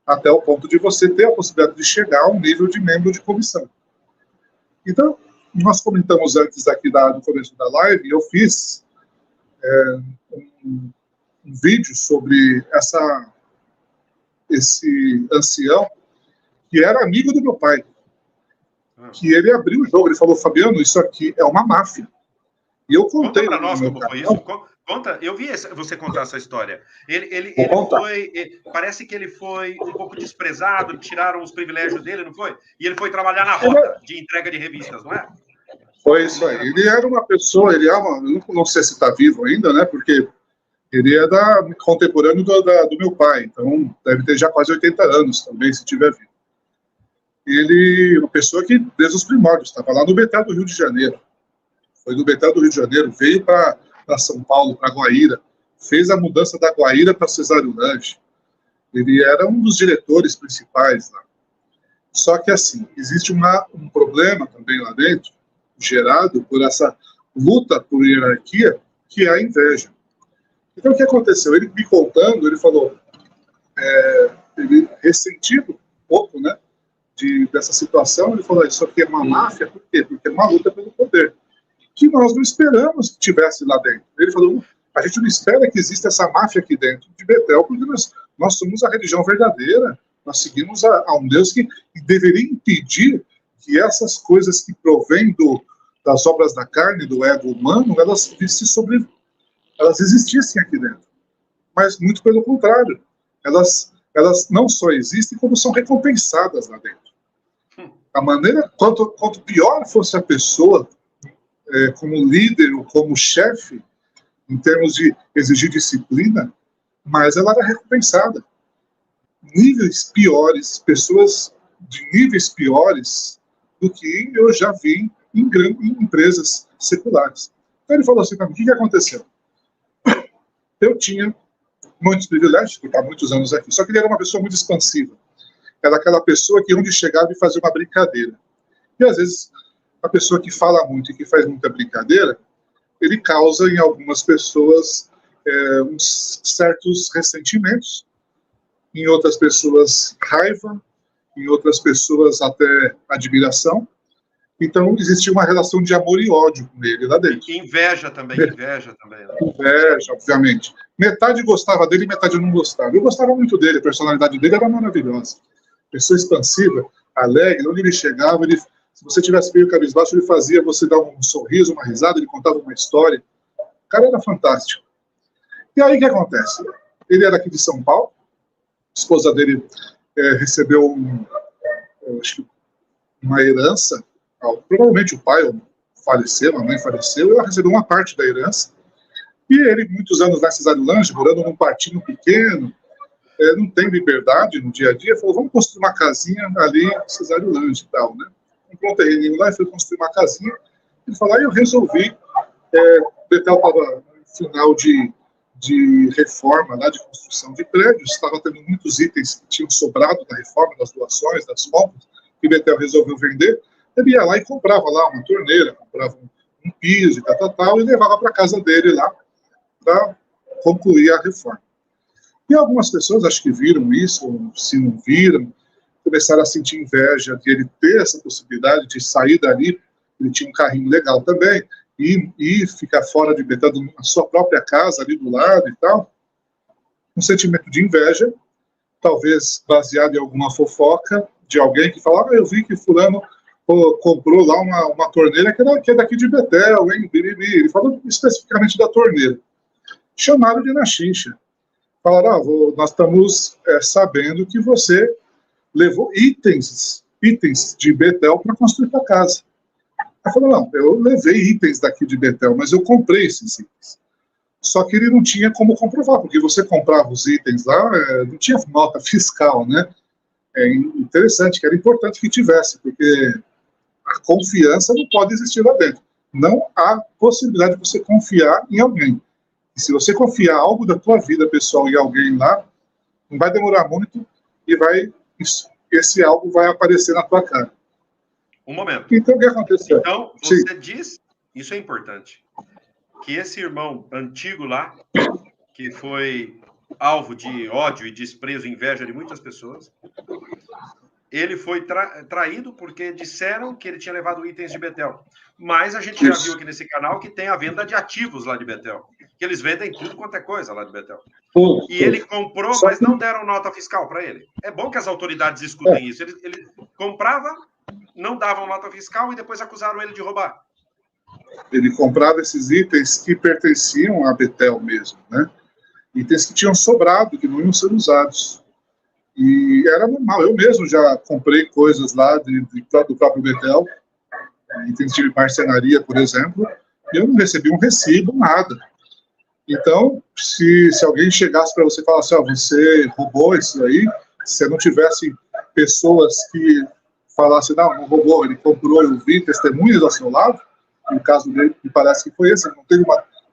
até o ponto de você ter a possibilidade de chegar a um nível de membro de comissão. Então, nós comentamos antes aqui do começo da live, eu fiz um vídeo sobre esse ancião que era amigo do meu pai, que ele abriu o jogo, ele falou: Fabiano, isso aqui é uma máfia. E eu contei. Conta para nós como foi isso. Conta, eu vi você contar essa história. Ele parece que ele foi um pouco desprezado, tiraram os privilégios dele, não foi? E ele foi trabalhar na rota de entrega de revistas, não é? Foi isso aí. Ele era uma pessoa, não sei se está vivo ainda, né? Porque ele é contemporâneo do meu pai, então deve ter já quase 80 anos também, se tiver vivo. Ele, uma pessoa que, desde os primórdios, estava lá no Betel do Rio de Janeiro. Foi do Betel do Rio de Janeiro, veio para São Paulo, para Guaíra, fez a mudança da Guaíra para Cesário Lange. Ele era um dos diretores principais lá. Só que, assim, existe um problema também lá dentro, gerado por essa luta por hierarquia, que é a inveja. Então, o que aconteceu? Ele me contando, ele falou, ele ressentido um pouco, né, dessa situação, ele falou: isso aqui é uma máfia, por quê? Porque é uma luta pelo poder, que nós não esperamos que tivesse lá dentro. Ele falou: a gente não espera que exista essa máfia aqui dentro de Betel, porque nós somos a religião verdadeira, nós seguimos a um Deus que deveria impedir que essas coisas que provêm das obras da carne, do ego humano, elas existissem aqui dentro. Mas, muito pelo contrário, elas não só existem, como são recompensadas lá dentro. A maneira, quanto pior fosse a pessoa, como líder ou como chefe, em termos de exigir disciplina, mais ela era recompensada. Níveis piores, pessoas de níveis piores do que eu já vi em empresas seculares. Então ele falou assim para mim: o que aconteceu? Eu tinha muitos privilégios, por estar muitos anos aqui, só que ele era uma pessoa muito expansiva. Era aquela pessoa que onde chegava e fazia uma brincadeira. E às vezes a pessoa que fala muito e que faz muita brincadeira, ele causa em algumas pessoas uns certos ressentimentos, em outras pessoas raiva, em outras pessoas até admiração. Então existia uma relação de amor e ódio com ele lá dentro. Inveja também. Né? Inveja, obviamente. Metade gostava dele e metade não gostava. Eu gostava muito dele, a personalidade dele era maravilhosa. Pessoa expansiva, alegre, onde ele chegava, se você tivesse meio cabisbaixo, ele fazia você dar um sorriso, uma risada, ele contava uma história. O cara era fantástico. E aí o que acontece? Ele era aqui de São Paulo, a esposa dele recebeu uma herança, provavelmente o pai faleceu, a mãe faleceu, e ela recebeu uma parte da herança. E ele, muitos anos na Cesário Lange, morando num quartinho pequeno, não tem liberdade no dia a dia, falou: vamos construir uma casinha ali em Cesário Lange e tal, né? Comprou um terreninho lá e foi construir uma casinha. Ele falou: eu resolvi, Betel estava no final de reforma, lá, de construção de prédios, estava tendo muitos itens que tinham sobrado da reforma, das doações, das compras, que Betel resolveu vender. Ele ia lá e comprava lá uma torneira, comprava um piso e tal, e levava para casa dele lá para concluir a reforma. E algumas pessoas, acho que viram isso, ou se não viram, começaram a sentir inveja de ele ter essa possibilidade de sair dali. Ele tinha um carrinho legal também, e ficar fora de Betel, na sua própria casa, ali do lado e tal. Um sentimento de inveja, talvez baseado em alguma fofoca de alguém que falava, eu vi que fulano comprou lá uma torneira que é daqui de Betel, hein? Ele falou especificamente da torneira. Chamaram de na xixa. Falaram, nós estamos sabendo que você levou itens de Betel para construir sua casa. Ele falou, não, eu levei itens daqui de Betel, mas eu comprei esses itens. Só que ele não tinha como comprovar, porque você comprava os itens lá, não tinha nota fiscal, né? É interessante, que era importante que tivesse, porque a confiança não pode existir lá dentro. Não há possibilidade de você confiar em alguém. E se você confiar algo da tua vida pessoal em alguém lá, não vai demorar muito e esse algo vai aparecer na tua cara. Um momento. Então, o que aconteceu? Então, você diz, isso é importante, que esse irmão antigo lá, que foi alvo de ódio e desprezo e inveja de muitas pessoas, ele foi traído porque disseram que ele tinha levado itens de Betel. Mas a gente já viu aqui nesse canal que tem a venda de ativos lá de Betel, que eles vendem tudo quanto é coisa lá de Betel. E ele comprou, mas não deram nota fiscal para ele. É bom que as autoridades escutem isso. Ele comprava, não davam nota fiscal e depois acusaram ele de roubar. Ele comprava esses itens que pertenciam a Betel mesmo, né? Itens que tinham sobrado, que não iam ser usados. E era normal. Eu mesmo já comprei coisas lá do próprio Betel, itens de marcenaria, por exemplo, e eu não recebi um recibo, nada. Então, se alguém chegasse para você e falasse, você roubou isso aí, se não tivesse pessoas que falassem, não roubou, ele comprou, eu vi testemunhas ao seu lado, no caso dele, me parece que foi esse, não teve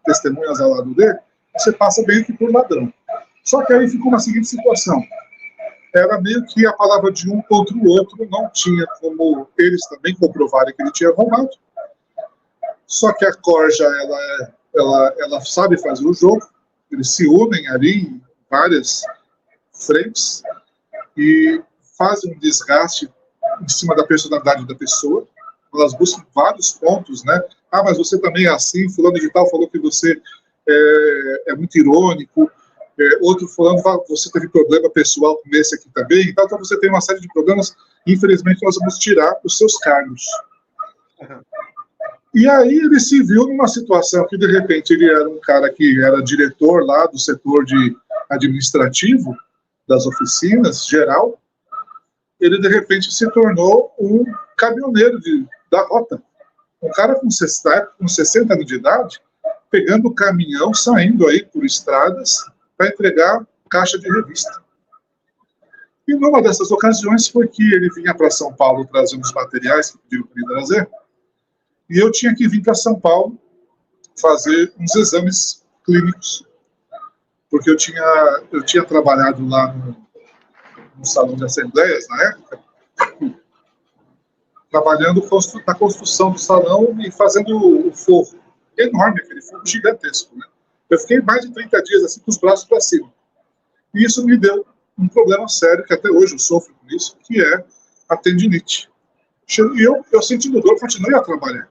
testemunhas ao lado dele, você passa meio que por ladrão. Só que aí ficou uma seguinte situação. Era meio que a palavra de um contra o outro, não tinha como eles também comprovarem que ele tinha roubado. Só que a corja, ela sabe fazer o jogo, eles se unem ali em várias frentes e fazem um desgaste em cima da personalidade da pessoa. Elas buscam vários pontos, né? Mas você também é assim, fulano de tal falou que você é muito irônico, outro fulano fala que você teve problema pessoal com esse aqui também, então você tem uma série de problemas, infelizmente nós vamos tirar os seus cargos. E aí ele se viu numa situação que de repente ele era um cara que era diretor lá do setor de administrativo, das oficinas, geral, ele de repente se tornou um caminhoneiro da rota. Um cara com 60 anos de idade, pegando o caminhão, saindo aí por estradas para entregar caixa de revista. E numa dessas ocasiões foi que ele vinha para São Paulo trazendo os materiais que pediram para ele trazer, e eu tinha que vir para São Paulo fazer uns exames clínicos, porque eu tinha trabalhado lá no salão de assembleias, na época, trabalhando na construção do salão e fazendo o forro. Enorme, aquele forro gigantesco, né? Eu fiquei mais de 30 dias assim, com os braços para cima. E isso me deu um problema sério, que até hoje eu sofro com isso, que é a tendinite. E eu sentindo dor, continuei a trabalhar.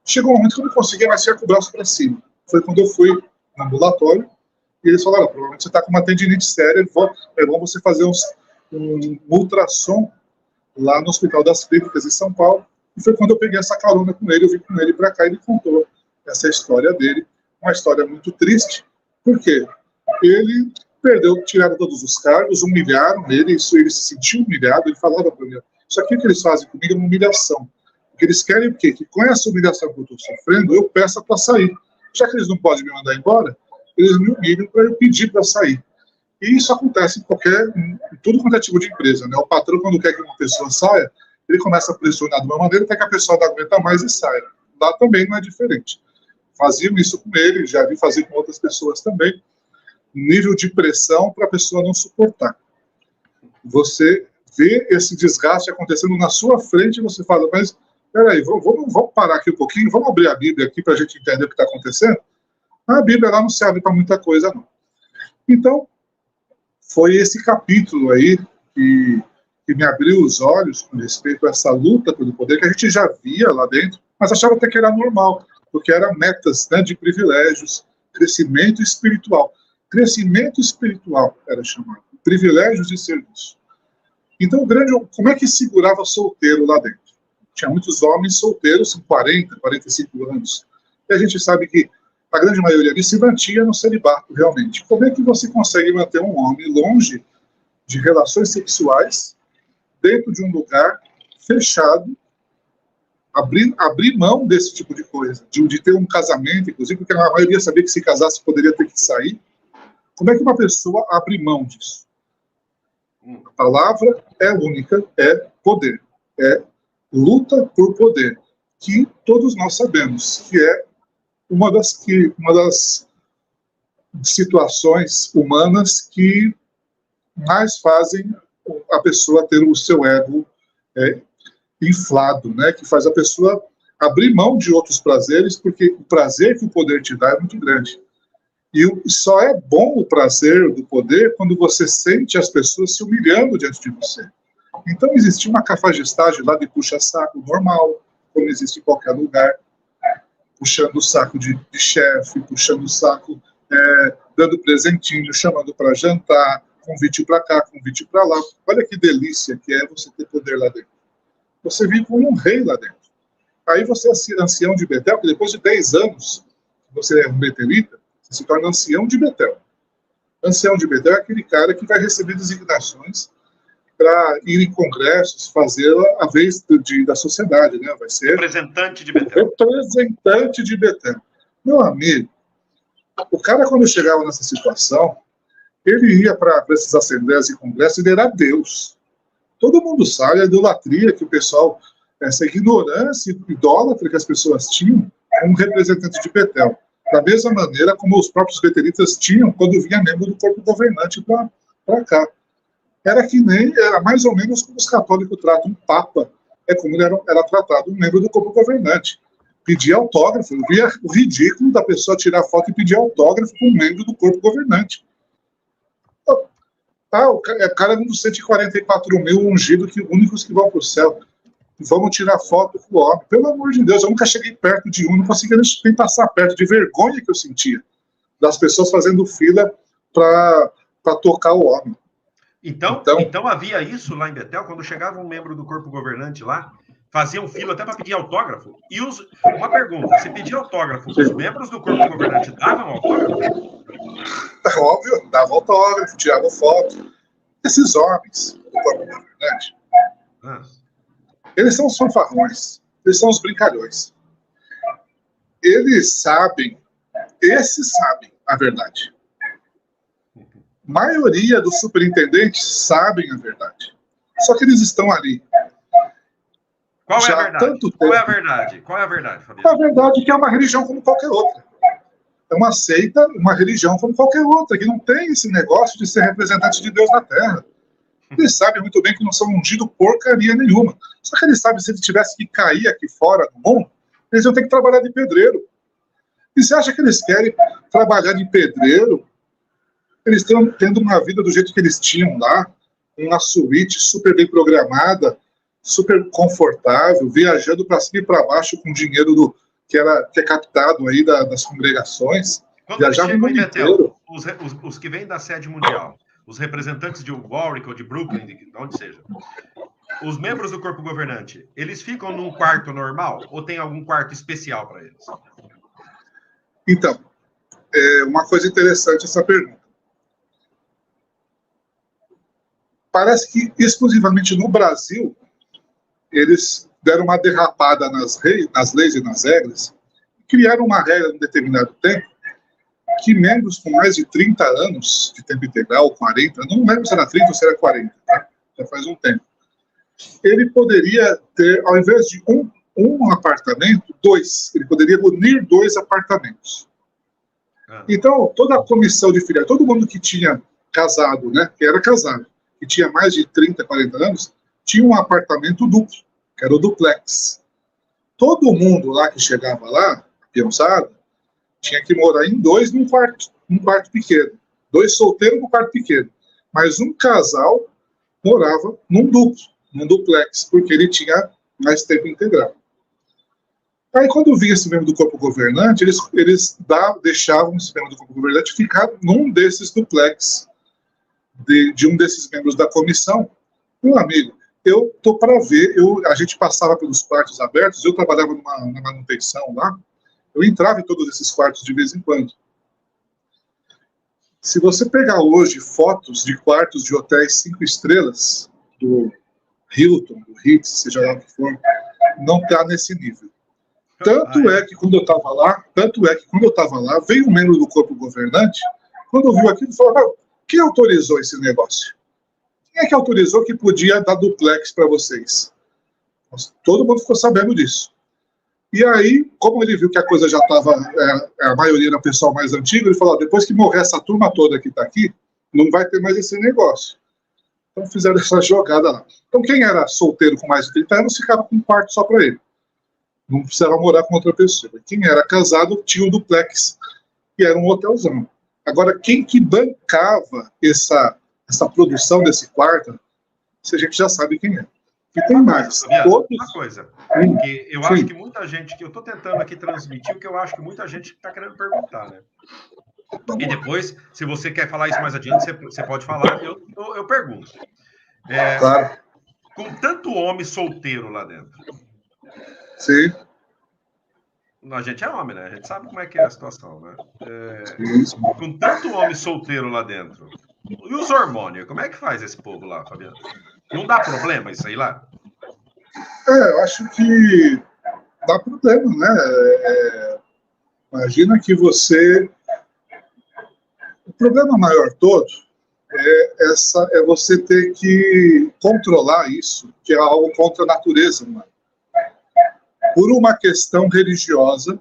Chegou um momento que eu não conseguia mais ficar com o braço para cima. Foi quando eu fui no ambulatório, e eles falaram, provavelmente você está com uma tendinite séria, é bom você fazer um ultrassom lá no Hospital das Clínicas em São Paulo. E foi quando eu peguei essa carona com ele, eu vim com ele para cá e ele contou essa história dele. Uma história muito triste, porque ele tiraram todos os cargos, humilharam ele, ele se sentiu humilhado, ele falava para mim, isso aqui que eles fazem comigo é uma humilhação. Porque eles querem o quê? Que com essa humilhação que eu estou sofrendo, eu peça para sair. Já que eles não podem me mandar embora, eles me humilham para eu pedir para sair. E isso acontece em tudo quanto é tipo de empresa, né? O patrão, quando quer que uma pessoa saia, ele começa a pressionar de uma maneira até que a pessoa não aguenta mais e saia. Lá também não é diferente. Faziam isso com ele, já vi fazer com outras pessoas também. Nível de pressão para a pessoa não suportar. Você vê esse desgaste acontecendo na sua frente e você fala, mas peraí, vamos parar aqui um pouquinho, vamos abrir a Bíblia aqui para a gente entender o que está acontecendo? A Bíblia lá não serve para muita coisa, não. Então, foi esse capítulo aí que que me abriu os olhos com respeito a essa luta pelo poder, que a gente já via lá dentro, mas achava até que era normal, porque eram metas, né, de privilégios, crescimento espiritual. Crescimento espiritual era chamado, privilégios de serviço. Então, como é que segurava solteiro lá dentro? Tinha muitos homens solteiros, com 40, 45 anos. E a gente sabe que a grande maioria ali se mantinha no celibato, realmente. Como é que você consegue manter um homem longe de relações sexuais, dentro de um lugar fechado, abrir mão desse tipo de coisa, de ter um casamento, inclusive, porque a maioria sabia que se casasse poderia ter que sair? Como é que uma pessoa abre mão disso? A palavra é única, é poder, é luta por poder, que todos nós sabemos que é uma das situações humanas que mais fazem a pessoa ter o seu ego inflado, né? Que faz a pessoa abrir mão de outros prazeres, porque o prazer que o poder te dá é muito grande. E só é bom o prazer do poder quando você sente as pessoas se humilhando diante de você. Então, existia uma cafajestagem lá de puxa-saco normal, como existe em qualquer lugar, puxando o saco de chefe, puxando o saco, dando presentinho, chamando para jantar, convite para cá, convite para lá. Olha que delícia que é você ter poder lá dentro. Você vive como um rei lá dentro. Aí você é ancião de Betel, que depois de 10 anos, você é um betelita, você se torna ancião de Betel. Ancião de Betel é aquele cara que vai receber designações para ir em congressos, fazer a vez da sociedade, né? Vai ser representante de Betel. Representante de Betel. Meu amigo, o cara, quando chegava nessa situação, ele ia para essas assembleias e congressos, ele era Deus. Todo mundo sabe a idolatria que o pessoal, essa ignorância idólatra que as pessoas tinham, um representante de Betel. Da mesma maneira como os próprios betelitas tinham quando vinha membro do corpo governante para cá. Era mais ou menos como os católicos tratam um papa, é como ele era tratado um membro do corpo governante. Pedir autógrafo, eu via o ridículo da pessoa tirar foto e pedir autógrafo com um membro do corpo governante. O cara é um dos 144 mil ungidos, únicos que vão para o céu. Vamos tirar foto com o homem. Pelo amor de Deus, eu nunca cheguei perto de um, não conseguia nem passar perto, de vergonha que eu sentia das pessoas fazendo fila para tocar o homem. Então havia isso lá em Betel, quando chegava um membro do corpo governante lá, faziam fila até para pedir autógrafo. E uma pergunta, se pedir autógrafo, os membros do corpo governante davam autógrafo? Óbvio, davam autógrafo, tiravam foto. Esses homens do corpo governante, eles são os fanfarrões, eles são os brincalhões. Esses sabem a verdade. A maioria dos superintendentes sabem a verdade. Só que eles estão ali. Qual é a verdade? Qual é a verdade? Qual é a verdade, Fabiano? A verdade é que é uma religião como qualquer outra. É uma seita, uma religião como qualquer outra, que não tem esse negócio de ser representante de Deus na Terra. Eles sabem muito bem que não são ungidos porcaria nenhuma. Só que eles sabem que se eles tivessem que cair aqui fora do mundo, eles iam ter que trabalhar de pedreiro. E você acha que eles querem trabalhar de pedreiro? Eles estão tendo uma vida do jeito que eles tinham lá, uma suíte super bem programada, super confortável, viajando para cima e para baixo com dinheiro que é captado aí das congregações. Quando viajavam em Betel, os que vêm da sede mundial, os representantes de Warwick ou de Brooklyn, de onde seja, os membros do corpo governante, eles ficam num quarto normal ou tem algum quarto especial para eles? Então, uma coisa interessante essa pergunta. Parece que exclusivamente no Brasil eles deram uma derrapada nas leis e nas regras, criaram uma regra em um determinado tempo que membros com mais de 30 anos de tempo integral, 40, não lembro se era 30 ou se era 40, tá? Já faz um tempo. Ele poderia ter, ao invés de um apartamento, 2. Ele poderia unir 2 apartamentos. Então, toda a comissão de filiados, todo mundo que tinha casado, né, que era casado, que tinha mais de 30, 40 anos, tinha um apartamento duplo, que era o duplex. Todo mundo lá que chegava lá, peãozada, tinha que morar em 2 num quarto pequeno. 2 solteiros num quarto pequeno. Mas um casal morava num duplex, porque ele tinha mais tempo integral. Aí, quando vinha esse membro do corpo governante, eles deixavam esse membro do corpo governante ficar num desses duplex, de um desses membros da comissão. Meu amigo, eu tô para ver, a gente passava pelos quartos abertos, eu trabalhava na manutenção lá, eu entrava em todos esses quartos de vez em quando. Se você pegar hoje fotos de quartos de hotéis 5 estrelas, do Hilton, do Ritz, seja lá o que for, não está nesse nível. Tanto é que quando eu estava lá, veio um membro do corpo governante, quando viu aquilo, falou: quem autorizou esse negócio? Quem é que autorizou que podia dar duplex para vocês? Todo mundo ficou sabendo disso. E aí, como ele viu que a coisa já estava, a maioria era pessoal mais antigo, ele falou: depois que morrer essa turma toda que está aqui, não vai ter mais esse negócio. Então fizeram essa jogada lá. Então quem era solteiro com mais de 30 anos ficava com um quarto só para ele. Não precisava morar com outra pessoa. Quem era casado tinha um duplex, que era um hotelzão. Agora, quem que bancava essa produção desse quarto, a gente já sabe quem é. E tem mais. Uma coisa, que eu acho que muita gente, que eu estou tentando aqui transmitir o que eu acho que muita gente está querendo perguntar, né? E depois, se você quer falar isso mais adiante, você pode falar, eu pergunto. Claro. Com tanto homem solteiro lá dentro. Sim. A gente é homem, né? A gente sabe como é que é a situação, né? Com tanto homem solteiro lá dentro. E os hormônios? Como é que faz esse povo lá, Fabiano? Não dá problema isso aí lá? Eu acho que dá problema, né? Imagina que você... O problema maior todo é você ter que controlar isso, que é algo contra a natureza humana. Por uma questão religiosa,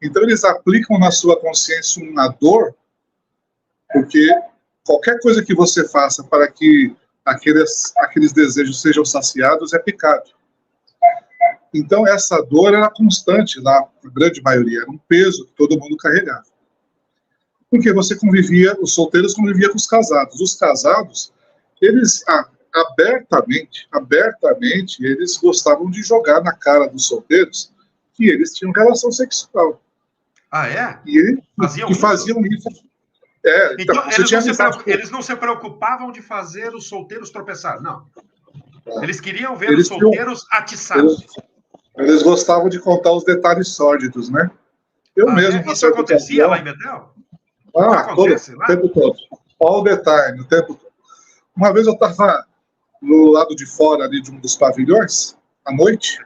então eles aplicam na sua consciência uma dor, porque qualquer coisa que você faça para que aqueles desejos sejam saciados é pecado. Então essa dor era constante lá, a grande maioria, era um peso que todo mundo carregava. Porque os solteiros conviviam com os casados. Os casados, eles abertamente, eles gostavam de jogar na cara dos solteiros que eles tinham relação sexual. Ah, é? E faziam isso. Então eles não se preocupavam de fazer os solteiros tropeçar, não. Eles queriam ver os solteiros atiçados. Eles gostavam de contar os detalhes sórdidos, né? Isso acontecia lá em Betel? O tempo todo. All the time, o tempo todo. Uma vez eu estava no lado de fora ali de um dos pavilhões, à noite,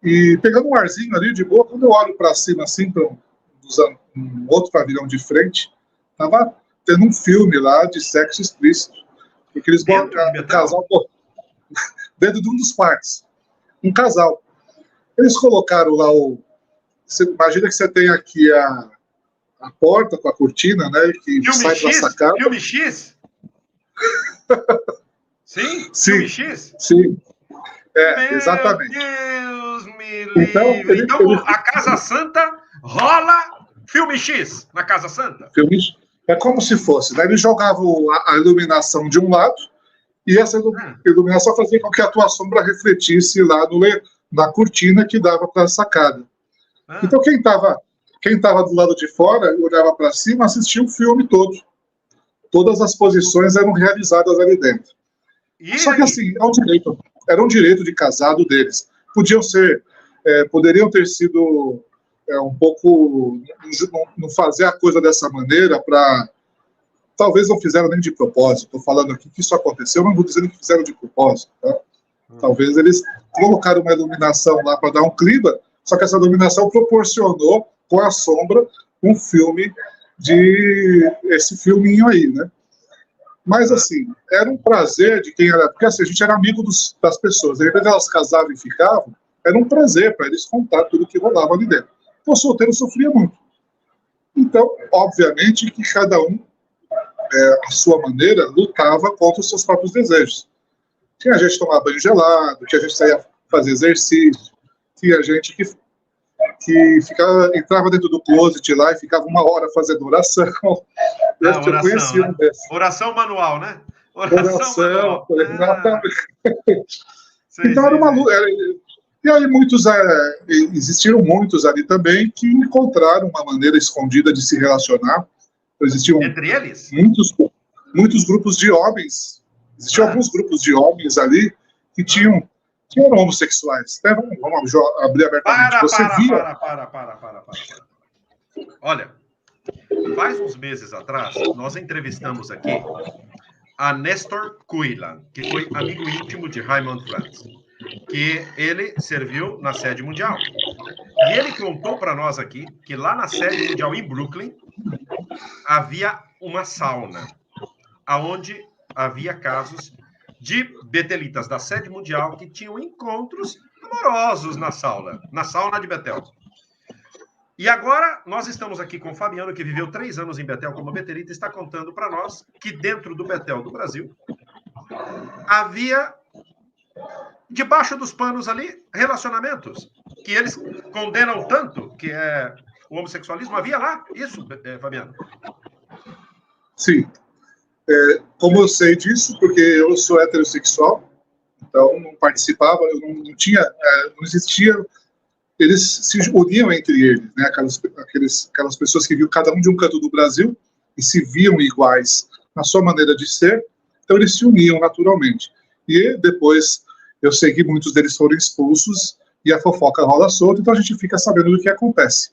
e pegando um arzinho ali de boa, quando eu olho para cima, assim, para um outro pavilhão de frente, tava tendo um filme lá de sexo explícito. Porque eles botaram um casal dentro de um dos quartos. Um casal. Eles colocaram lá Você imagina que você tem aqui a porta com a cortina, né? Que filme sai para sacada. Filme X? Sim? Filme X? Sim. Exatamente. Meu Deus me livre. Então a Casa Santa rola filme X na Casa Santa? É como se fosse, né? Eles jogavam a iluminação de um lado e essa iluminação fazia com que a tua sombra refletisse lá na cortina que dava para a sacada. Então quem estava do lado de fora olhava para cima, assistia o filme todo. Todas as posições eram realizadas ali dentro. Só que assim, era um direito de casado deles. Poderiam ter sido um pouco... Não fazer a coisa dessa maneira para... Talvez não fizeram nem de propósito. Estou falando aqui que isso aconteceu, não vou dizendo que fizeram de propósito. Tá? Talvez eles colocaram uma iluminação lá para dar um clima, só que essa iluminação proporcionou com a sombra um filme esse filminho aí, né? Mas, assim, era um prazer de quem era... Porque, assim, a gente era amigo das pessoas. De repente, elas casavam e ficavam. Era um prazer para eles contar tudo que rolava ali dentro. Então, o solteiro sofria muito. Então, obviamente, que cada um, à sua maneira, lutava contra os seus próprios desejos. Tinha gente que tomava banho gelado, tinha gente que saía fazer exercício, tinha gente que entrava dentro do closet lá e ficava 1 hora fazendo oração. Oração manual, né? Oração. Então era uma luta. E aí existiram muitos ali também que encontraram uma maneira escondida de se relacionar. Existiam entre eles? Muitos grupos de homens. Existiam alguns grupos de homens ali que eram homossexuais. Vamos abrir abertamente. Para. Olha, faz uns meses atrás, nós entrevistamos aqui a Nestor Kuilan, que foi amigo íntimo de Raymond Franz, que ele serviu na sede mundial. E ele contou para nós aqui que lá na sede mundial em Brooklyn havia uma sauna, onde havia casos de betelitas da sede mundial que tinham encontros amorosos na sauna de Betel. E agora nós estamos aqui com o Fabiano, que viveu 3 anos em Betel como betelita, e está contando para nós que dentro do Betel do Brasil havia, debaixo dos panos ali, relacionamentos que eles condenam tanto, que é o homossexualismo. Havia lá isso, Fabiano? Sim. Como eu sei disso, porque eu sou heterossexual, então não participava, eu não tinha, não existia. Eles se uniam entre eles, né? Aquelas pessoas que viam cada um de um canto do Brasil e se viam iguais na sua maneira de ser, então eles se uniam naturalmente. E depois eu sei que muitos deles foram expulsos e a fofoca rola solta, então a gente fica sabendo do que acontece.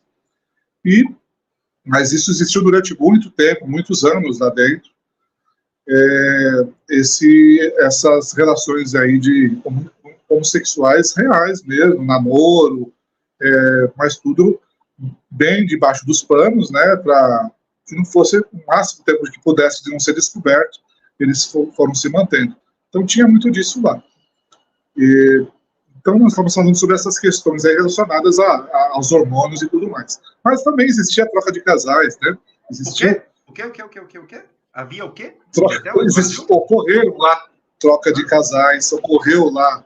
Mas isso existiu durante muito tempo, muitos anos lá dentro. Essas relações aí de homossexuais reais mesmo, namoro, mas tudo bem debaixo dos panos, né, para que não fosse o máximo tempo que pudesse de não ser descoberto, eles foram se mantendo. Então tinha muito disso lá. Então nós estamos falando sobre essas questões aí relacionadas aos hormônios e tudo mais. Mas também existia a troca de casais, né? Existia... O quê? Havia o quê? Ocorreram lá troca de casais, ocorreu lá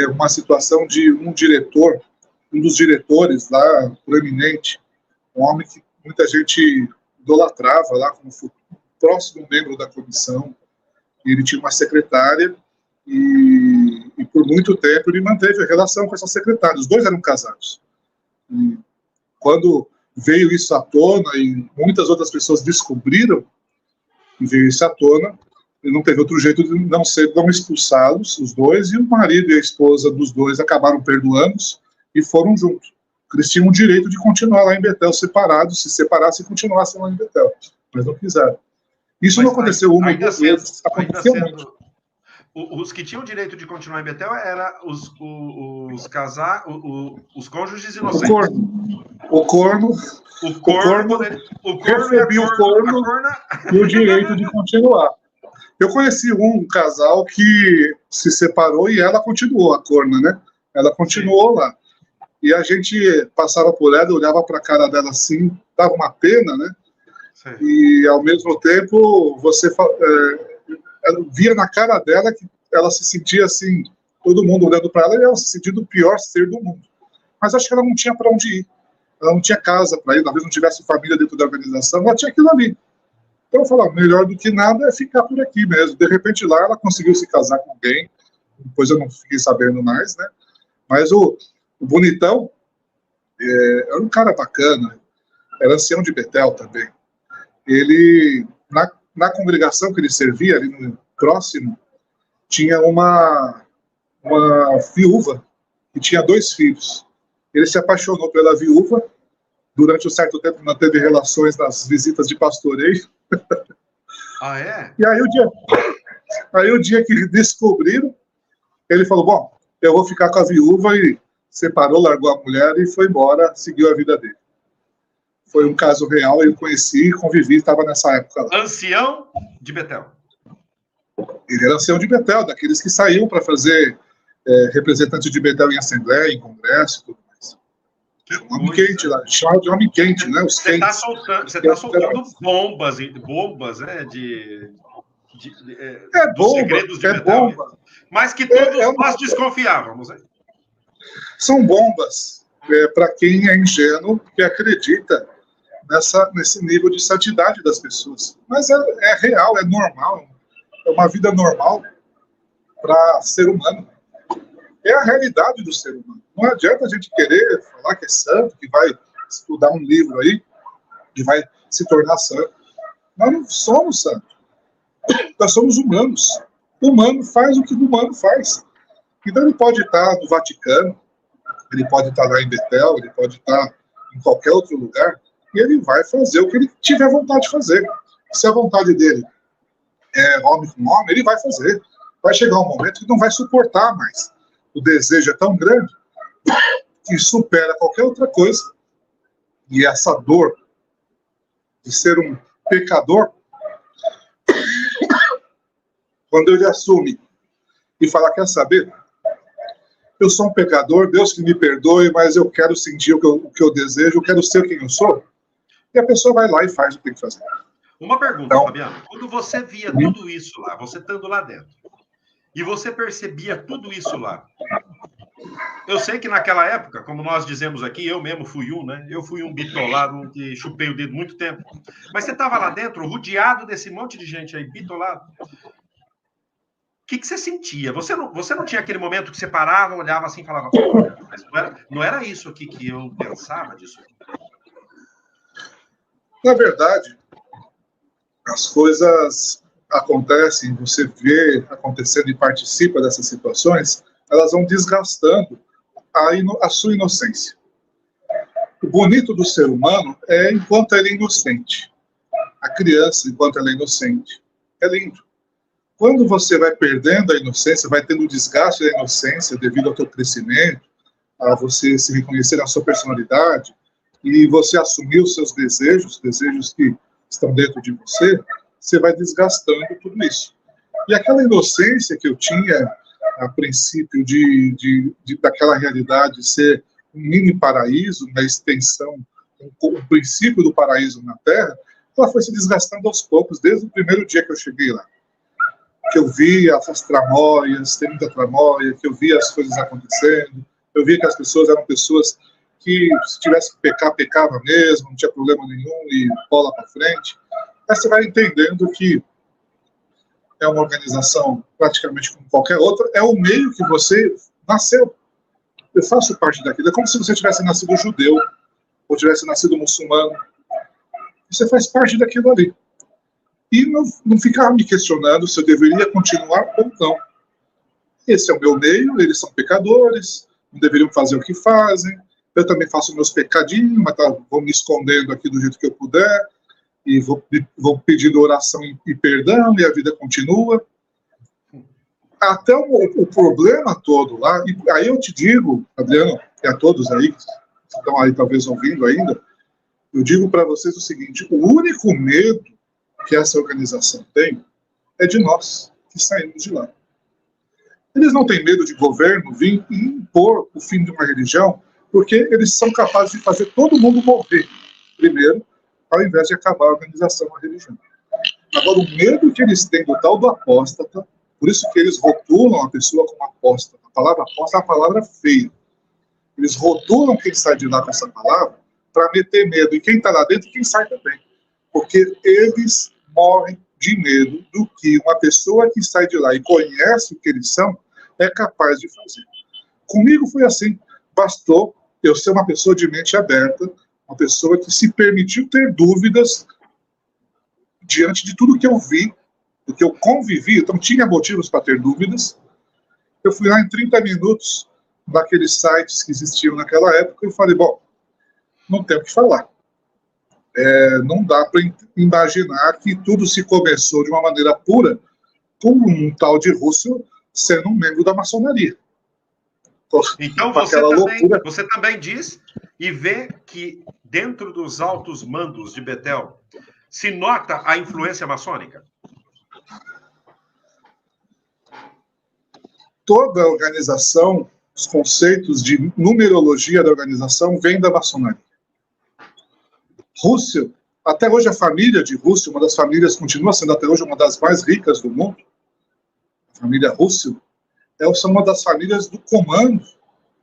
uma situação de um dos diretores lá, proeminente, um homem que muita gente idolatrava lá como próximo membro da comissão. E ele tinha uma secretária e por muito tempo ele manteve a relação com essa secretária. Os dois eram casados. E quando veio isso à tona e muitas outras pessoas descobriram e veio isso à tona, ele não teve outro jeito de não expulsá-los, os dois, e o marido e a esposa dos dois acabaram perdoando-os e foram juntos. Eles tinham o direito de continuar lá em Betel separados, se separassem e continuassem lá em Betel, mas não quiseram. Isso não aconteceu uma ou duas vezes, aconteceu muito. Os que tinham o direito de continuar em Betel eram os cônjuges inocentes. O corno recebia o corno e o direito de continuar. Eu conheci um casal que se separou e ela continuou, a corna, né? Ela continuou lá. E a gente passava por ela, olhava para a cara dela assim, dava uma pena, né? Sim. E ao mesmo tempo você via na cara dela que ela se sentia assim, todo mundo olhando para ela e ela se sentia o pior ser do mundo. Mas acho que ela não tinha para onde ir. Ela não tinha casa para ir, talvez não tivesse família dentro da organização, ela tinha aquilo ali. Então eu falava, melhor do que nada é ficar por aqui mesmo. De repente lá ela conseguiu se casar com alguém, depois eu não fiquei sabendo mais, né? Mas o bonitão era um cara bacana, era ancião de Betel também. Ele, na congregação que ele servia, ali no próximo, tinha uma viúva que tinha 2 filhos. Ele se apaixonou pela viúva, durante um certo tempo manteve relações nas visitas de pastoreio. Ah, é? E aí o dia que descobriram, ele falou, bom, eu vou ficar com a viúva, e separou, largou a mulher e foi embora, seguiu a vida dele. Foi um caso real, eu conheci, convivi, estava nessa época lá. Ancião de Betel. Ele era ancião de Betel, daqueles que saíam para fazer representante de Betel em assembleia, em congresso e tudo mais. Era um homem quente lá, chamado de homem quente, né? Você está soltando bombas, né? Segredos de Betel, bomba. Mas que todos nós desconfiávamos. Né? São bombas para quem é ingênuo, que acredita nesse nível de santidade das pessoas. Mas é real, é normal. é uma vida normal para ser humano. É a realidade do ser humano. Não adianta a gente querer falar que é santo, que vai estudar um livro aí, que vai se tornar santo. Nós não somos santos. Nós somos humanos. O humano faz o que o humano faz. Então ele pode estar no Vaticano, ele pode estar lá em Betel, ele pode estar em qualquer outro lugar, e ele vai fazer o que ele tiver vontade de fazer. Se a vontade dele é homem com homem, ele vai fazer. Vai chegar um momento que não vai suportar mais. O desejo é tão grande que supera qualquer outra coisa. E essa dor de ser um pecador, quando ele assume e fala, quer saber? Eu sou um pecador, Deus que me perdoe, mas eu quero sentir o que eu desejo, eu quero ser quem eu sou. E a pessoa vai lá e faz o que tem que fazer. Uma pergunta, então, Fabiano. Quando você via tudo isso lá, você estando lá dentro, e você percebia tudo isso lá, eu sei que naquela época, como nós dizemos aqui, eu mesmo fui um, né? Eu fui um bitolado que chupei o dedo muito tempo. Mas você estava lá dentro, rodeado desse monte de gente aí, bitolado. O que você sentia? Você não tinha aquele momento que você parava, olhava assim e falava, mas não era isso aqui que eu pensava disso aqui. Na verdade, as coisas acontecem, você vê acontecendo e participa dessas situações, elas vão desgastando a sua inocência. O bonito do ser humano é enquanto ele é inocente. A criança, enquanto ela é inocente, é lindo. Quando você vai perdendo a inocência, vai tendo o desgaste da inocência devido ao teu crescimento, a você se reconhecer na sua personalidade, e você assumir os seus desejos que estão dentro de você, você vai desgastando tudo isso. E aquela inocência que eu tinha, a princípio, daquela realidade ser um mini paraíso, uma extensão, um princípio do paraíso na Terra, ela foi se desgastando aos poucos, desde o primeiro dia que eu cheguei lá. Que eu via as tramóias, tem muita tramóia, que eu via as coisas acontecendo, eu via que as pessoas eram pessoas que, se tivesse que pecar, pecava mesmo, não tinha problema nenhum, e bola para frente. Aí você vai entendendo que é uma organização praticamente como qualquer outra, é o meio que você nasceu. Eu faço parte daquilo. É como se você tivesse nascido judeu, ou tivesse nascido muçulmano. Você faz parte daquilo ali. E não ficava me questionando se eu deveria continuar ou não. Esse é o meu meio, eles são pecadores, não deveriam fazer o que fazem. Eu também faço meus pecadinhos, mas vou me escondendo aqui do jeito que eu puder, e vou pedindo oração e perdão, e a vida continua. Até o problema todo lá, e aí eu te digo, Adriano, e a todos aí, que estão aí talvez ouvindo ainda, eu digo para vocês o seguinte, o único medo que essa organização tem é de nós, que saímos de lá. Eles não têm medo de governo vir e impor o fim de uma religião, porque eles são capazes de fazer todo mundo morrer primeiro, ao invés de acabar a organização, a religião. Agora, o medo que eles têm do tal do apóstata, por isso que eles rotulam a pessoa como apóstata. A palavra apóstata é uma palavra feia. Eles rotulam quem sai de lá com essa palavra para meter medo. E quem está lá dentro, quem sai também. Porque eles morrem de medo do que uma pessoa que sai de lá e conhece o que eles são é capaz de fazer. Comigo foi assim. Bastou eu ser uma pessoa de mente aberta, uma pessoa que se permitiu ter dúvidas diante de tudo que eu vi, do que eu convivi, então tinha motivos para ter dúvidas. Eu fui lá em 30 minutos, naqueles sites que existiam naquela época, e falei, bom, não tem o que falar. Não dá para imaginar que tudo se começou de uma maneira pura com um tal de Russell sendo um membro da maçonaria. Então você também diz e vê que dentro dos altos mandos de Betel se nota a influência maçônica? Toda a organização, os conceitos de numerologia da organização vêm da maçonaria. Russell, até hoje a família de Russell, uma das famílias, continua sendo até hoje uma das mais ricas do mundo, a família Russell, são uma das famílias do comando,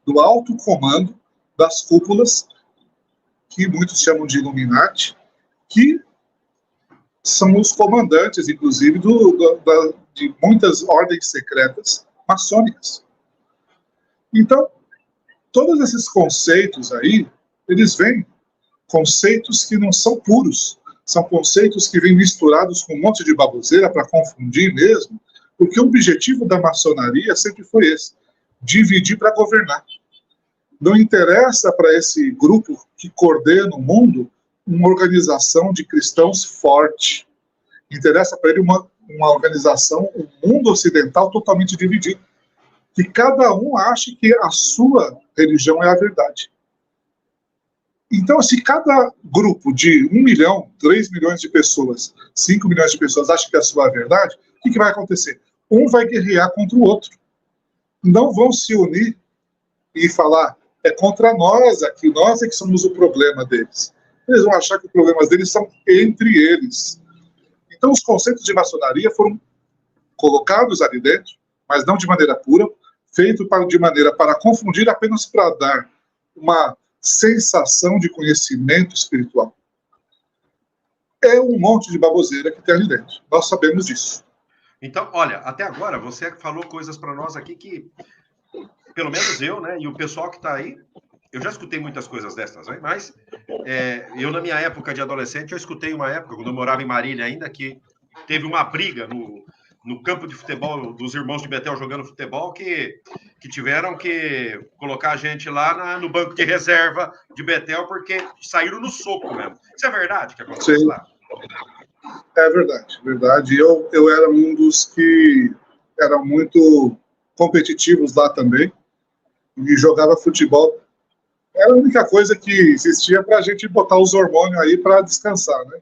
do alto comando das cúpulas, que muitos chamam de Illuminati, que são os comandantes, inclusive, de muitas ordens secretas maçônicas. Então, todos esses conceitos aí, eles vêm conceitos que não são puros, são conceitos que vêm misturados com um monte de baboseira para confundir mesmo, porque o objetivo da maçonaria sempre foi esse, dividir para governar. Não interessa para esse grupo que coordena o mundo uma organização de cristãos forte. Interessa para ele uma organização, um mundo ocidental totalmente dividido. Que cada um ache que a sua religião é a verdade. Então, se cada grupo de 1 milhão, 3 milhões de pessoas, 5 milhões de pessoas acha que a sua é a verdade, o que vai acontecer? Um vai guerrear contra o outro. Não vão se unir e falar, é contra nós aqui, nós é que somos o problema deles. Eles vão achar que os problemas deles são entre eles. Então, os conceitos de maçonaria foram colocados ali dentro, mas não de maneira pura, feito de maneira para confundir, apenas para dar uma sensação de conhecimento espiritual. É um monte de baboseira que tem ali dentro. Nós sabemos disso. Então, olha, até agora você falou coisas para nós aqui que, pelo menos eu, né, e o pessoal que está aí, eu já escutei muitas coisas dessas, né, mas eu, na minha época de adolescente, eu escutei uma época, quando eu morava em Marília ainda, que teve uma briga no campo de futebol dos irmãos de Betel jogando futebol, que tiveram que colocar a gente lá no banco de reserva de Betel, porque saíram no soco mesmo. Isso é verdade que aconteceu lá? É verdade, verdade. Eu era um dos que eram muito competitivos lá também, e jogava futebol. Era a única coisa que existia para a gente botar os hormônios aí para descansar, né?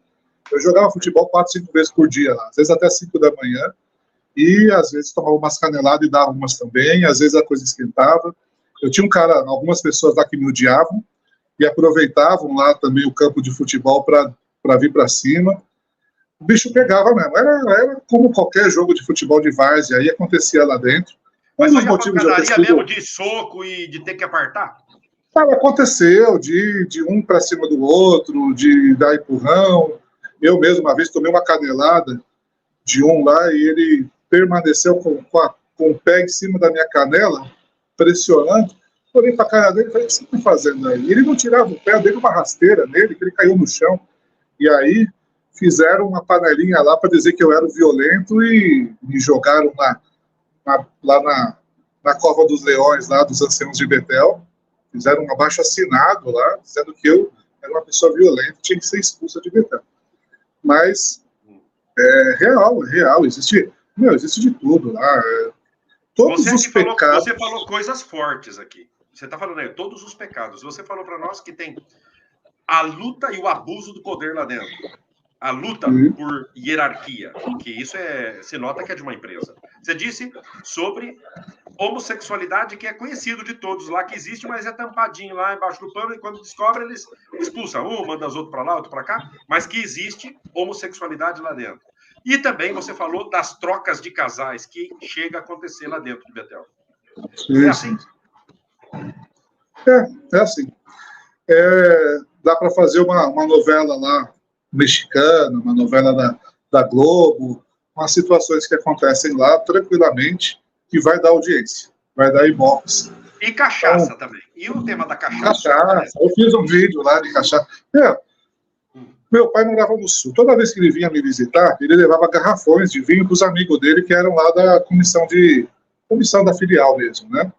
Eu jogava futebol 4, 5 vezes por dia lá, às vezes até 5 da manhã, e às vezes tomava umas caneladas e dava umas também, às vezes a coisa esquentava. Eu tinha algumas pessoas lá que me odiavam, e aproveitavam lá também o campo de futebol para vir para cima. O bicho pegava mesmo, era como qualquer jogo de futebol de várzea, aí acontecia lá dentro. Mas foi a pancadaria mesmo de soco e de ter que apartar? Aconteceu, de um para cima do outro, de dar empurrão. Eu mesmo, uma vez, tomei uma canelada de um lá e ele permaneceu com o pé em cima da minha canela, pressionando. Olhei para a cara dele e falei, o que você está fazendo aí? Ele não tirava o pé, dei uma rasteira nele, que ele caiu no chão. E aí fizeram uma panelinha lá para dizer que eu era violento e me jogaram lá na Cova dos Leões, lá dos Anciãos de Betel. Fizeram um abaixo-assinado lá, dizendo que eu era uma pessoa violenta, tinha que ser expulsa de Betel. Mas é real, existe de tudo lá. Todos os pecados... Você falou coisas fortes aqui. Você está falando aí, todos os pecados. Você falou para nós que tem a luta e o abuso do poder lá dentro. A luta por hierarquia, que isso se nota que é de uma empresa. Você disse sobre homossexualidade, que é conhecido de todos lá, que existe, mas é tampadinho lá embaixo do pano, e quando descobre, eles expulsam um, mandam os outros para lá, outro para cá, mas que existe homossexualidade lá dentro. E também você falou das trocas de casais que chega a acontecer lá dentro de Betel. É assim? É assim. Dá para fazer uma novela lá mexicana, uma novela da Globo, umas situações que acontecem lá tranquilamente, que vai dar audiência, vai dar ibope. E cachaça também. E o tema da cachaça? Cachaça. Eu fiz um vídeo lá de cachaça. Meu pai morava no Sul. Toda vez que ele vinha me visitar, ele levava garrafões de vinho para os amigos dele, que eram lá da comissão da filial mesmo, né?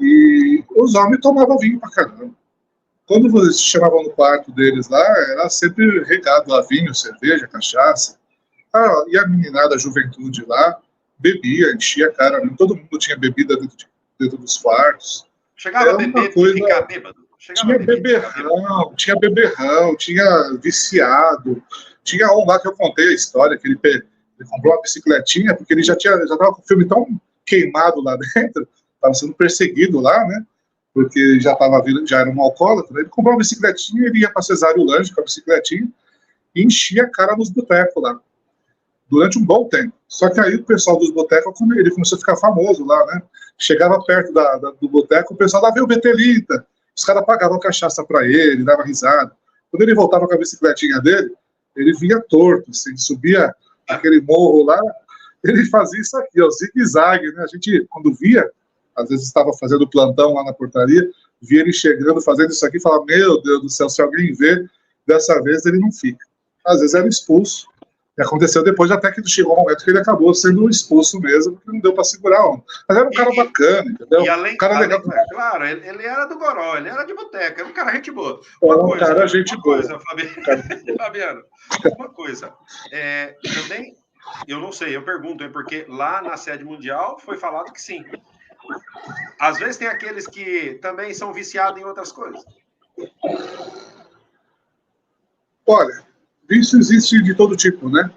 E os homens tomavam vinho pra caramba. Quando eles chamavam no quarto deles lá, era sempre regado a vinho, cerveja, cachaça. E a meninada, a juventude lá, bebia, enchia a cara. Todo mundo tinha bebida dentro dos quartos. Chegava a beber e ficar bêbado. Tinha beberrão, tinha viciado. Tinha um lá que eu contei a história, que ele comprou uma bicicletinha, porque ele já estava com o filme tão queimado lá dentro, estava sendo perseguido lá, né? Porque já era um alcoólatra. Ele comprou uma bicicletinha, ele ia para Cesário Lange com a bicicletinha e enchia a cara nos botecos lá, durante um bom tempo. Só que aí o pessoal dos botecos, ele começou a ficar famoso lá, né? Chegava perto do boteco, o pessoal lá veio o Betelita. Os caras pagavam cachaça para ele, dava risada. Quando ele voltava com a bicicletinha dele, ele vinha torto, assim, subia aquele morro lá, ele fazia isso aqui, ó, zigue-zague, né? A gente, quando via, às vezes estava fazendo plantão lá na portaria, via ele chegando, fazendo isso aqui, e falava, meu Deus do céu, se alguém vê, dessa vez ele não fica. Às vezes era expulso. E aconteceu depois, até que chegou um momento que ele acabou sendo expulso mesmo, porque não deu para segurar a onda. Mas era um cara bacana, entendeu? E além, um cara legal. Claro, ele era do Goró, ele era de boteca, era um cara gente boa. Fabiano, uma coisa. Também, eu não sei, eu pergunto, porque lá na sede mundial foi falado que sim. Às vezes tem aqueles que também são viciados em outras coisas. Olha, vício existe de todo tipo, né?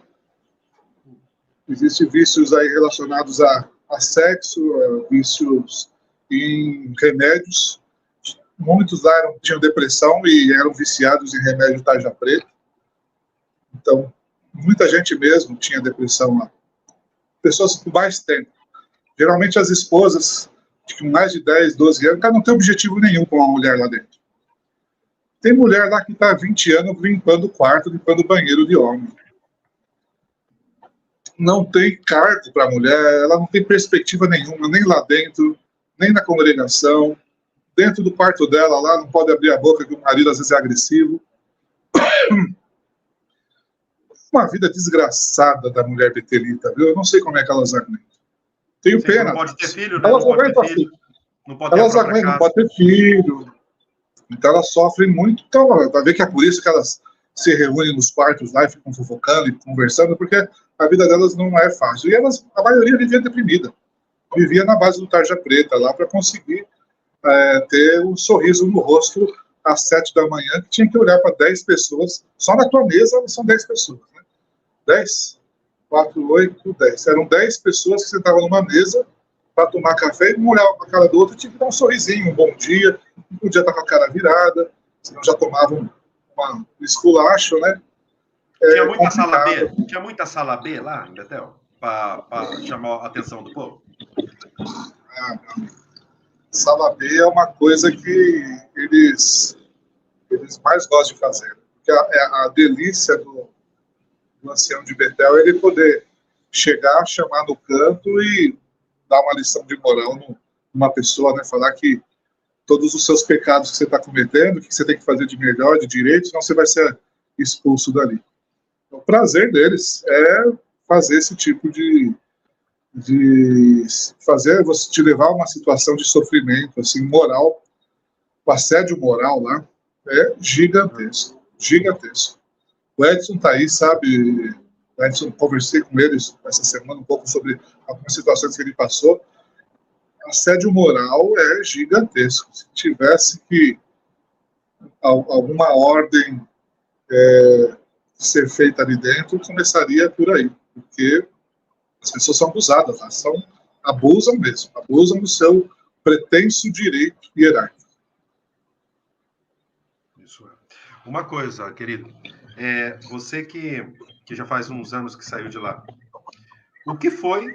Existem vícios aí relacionados a sexo, vícios em remédios. Muitos lá tinham depressão e eram viciados em remédio tarja preta. Então, muita gente mesmo tinha depressão lá. Pessoas com mais tempo. Geralmente as esposas, com mais de 10, 12 anos, não tem objetivo nenhum com uma mulher lá dentro. Tem mulher lá que está há 20 anos limpando o quarto, limpando o banheiro de homem. Não tem cargo para a mulher, ela não tem perspectiva nenhuma, nem lá dentro, nem na congregação. Dentro do quarto dela, lá, não pode abrir a boca, que o marido às vezes é agressivo. Uma vida desgraçada da mulher betelita, viu? Eu não sei como é que elas aguentam. Tenho pena. Não pode ter filho, né? Elas aguentam assim. Não pode ter filho. Então elas sofrem muito. Então, vai ver que é por isso que elas se reúnem nos quartos lá e ficam fofocando e conversando, porque a vida delas não é fácil. E elas, a maioria vivia deprimida. Vivia na base do tarja preta lá para conseguir ter um sorriso no rosto às 7 da manhã, que tinha que olhar para 10 pessoas. Só na tua mesa são 10 pessoas, né? 10, 4, 8, 10. Eram 10 pessoas que sentavam numa mesa para tomar café e um olhava para a cara do outro e tinha que dar um sorrisinho, um bom dia. Não podia estar com a cara virada, senão já tomavam um esculacho, né? Tinha muita sala B lá em Betel? Para chamar a atenção do povo? Sala B é uma coisa que eles mais gostam de fazer. Porque a delícia do ancião de Betel é ele poder chegar, chamar no canto e dar uma lição de moral numa pessoa, né? Falar que todos os seus pecados que você está cometendo, o que você tem que fazer de melhor, de direito, senão você vai ser expulso dali. O prazer deles é fazer esse tipo de fazer você te levar a uma situação de sofrimento, assim, moral. O assédio moral lá é gigantesco, gigantesco. O Edson tá aí, sabe? O Edson, conversei com ele essa semana um pouco sobre algumas situações que ele passou. Assédio moral é gigantesco. Se tivesse que alguma ordem ser feita ali dentro, começaria por aí, porque as pessoas são abusadas, elas abusam mesmo, abusam do seu pretenso direito hierárquico. Isso é. Uma coisa, querido, você que já faz uns anos que saiu de lá, o que foi,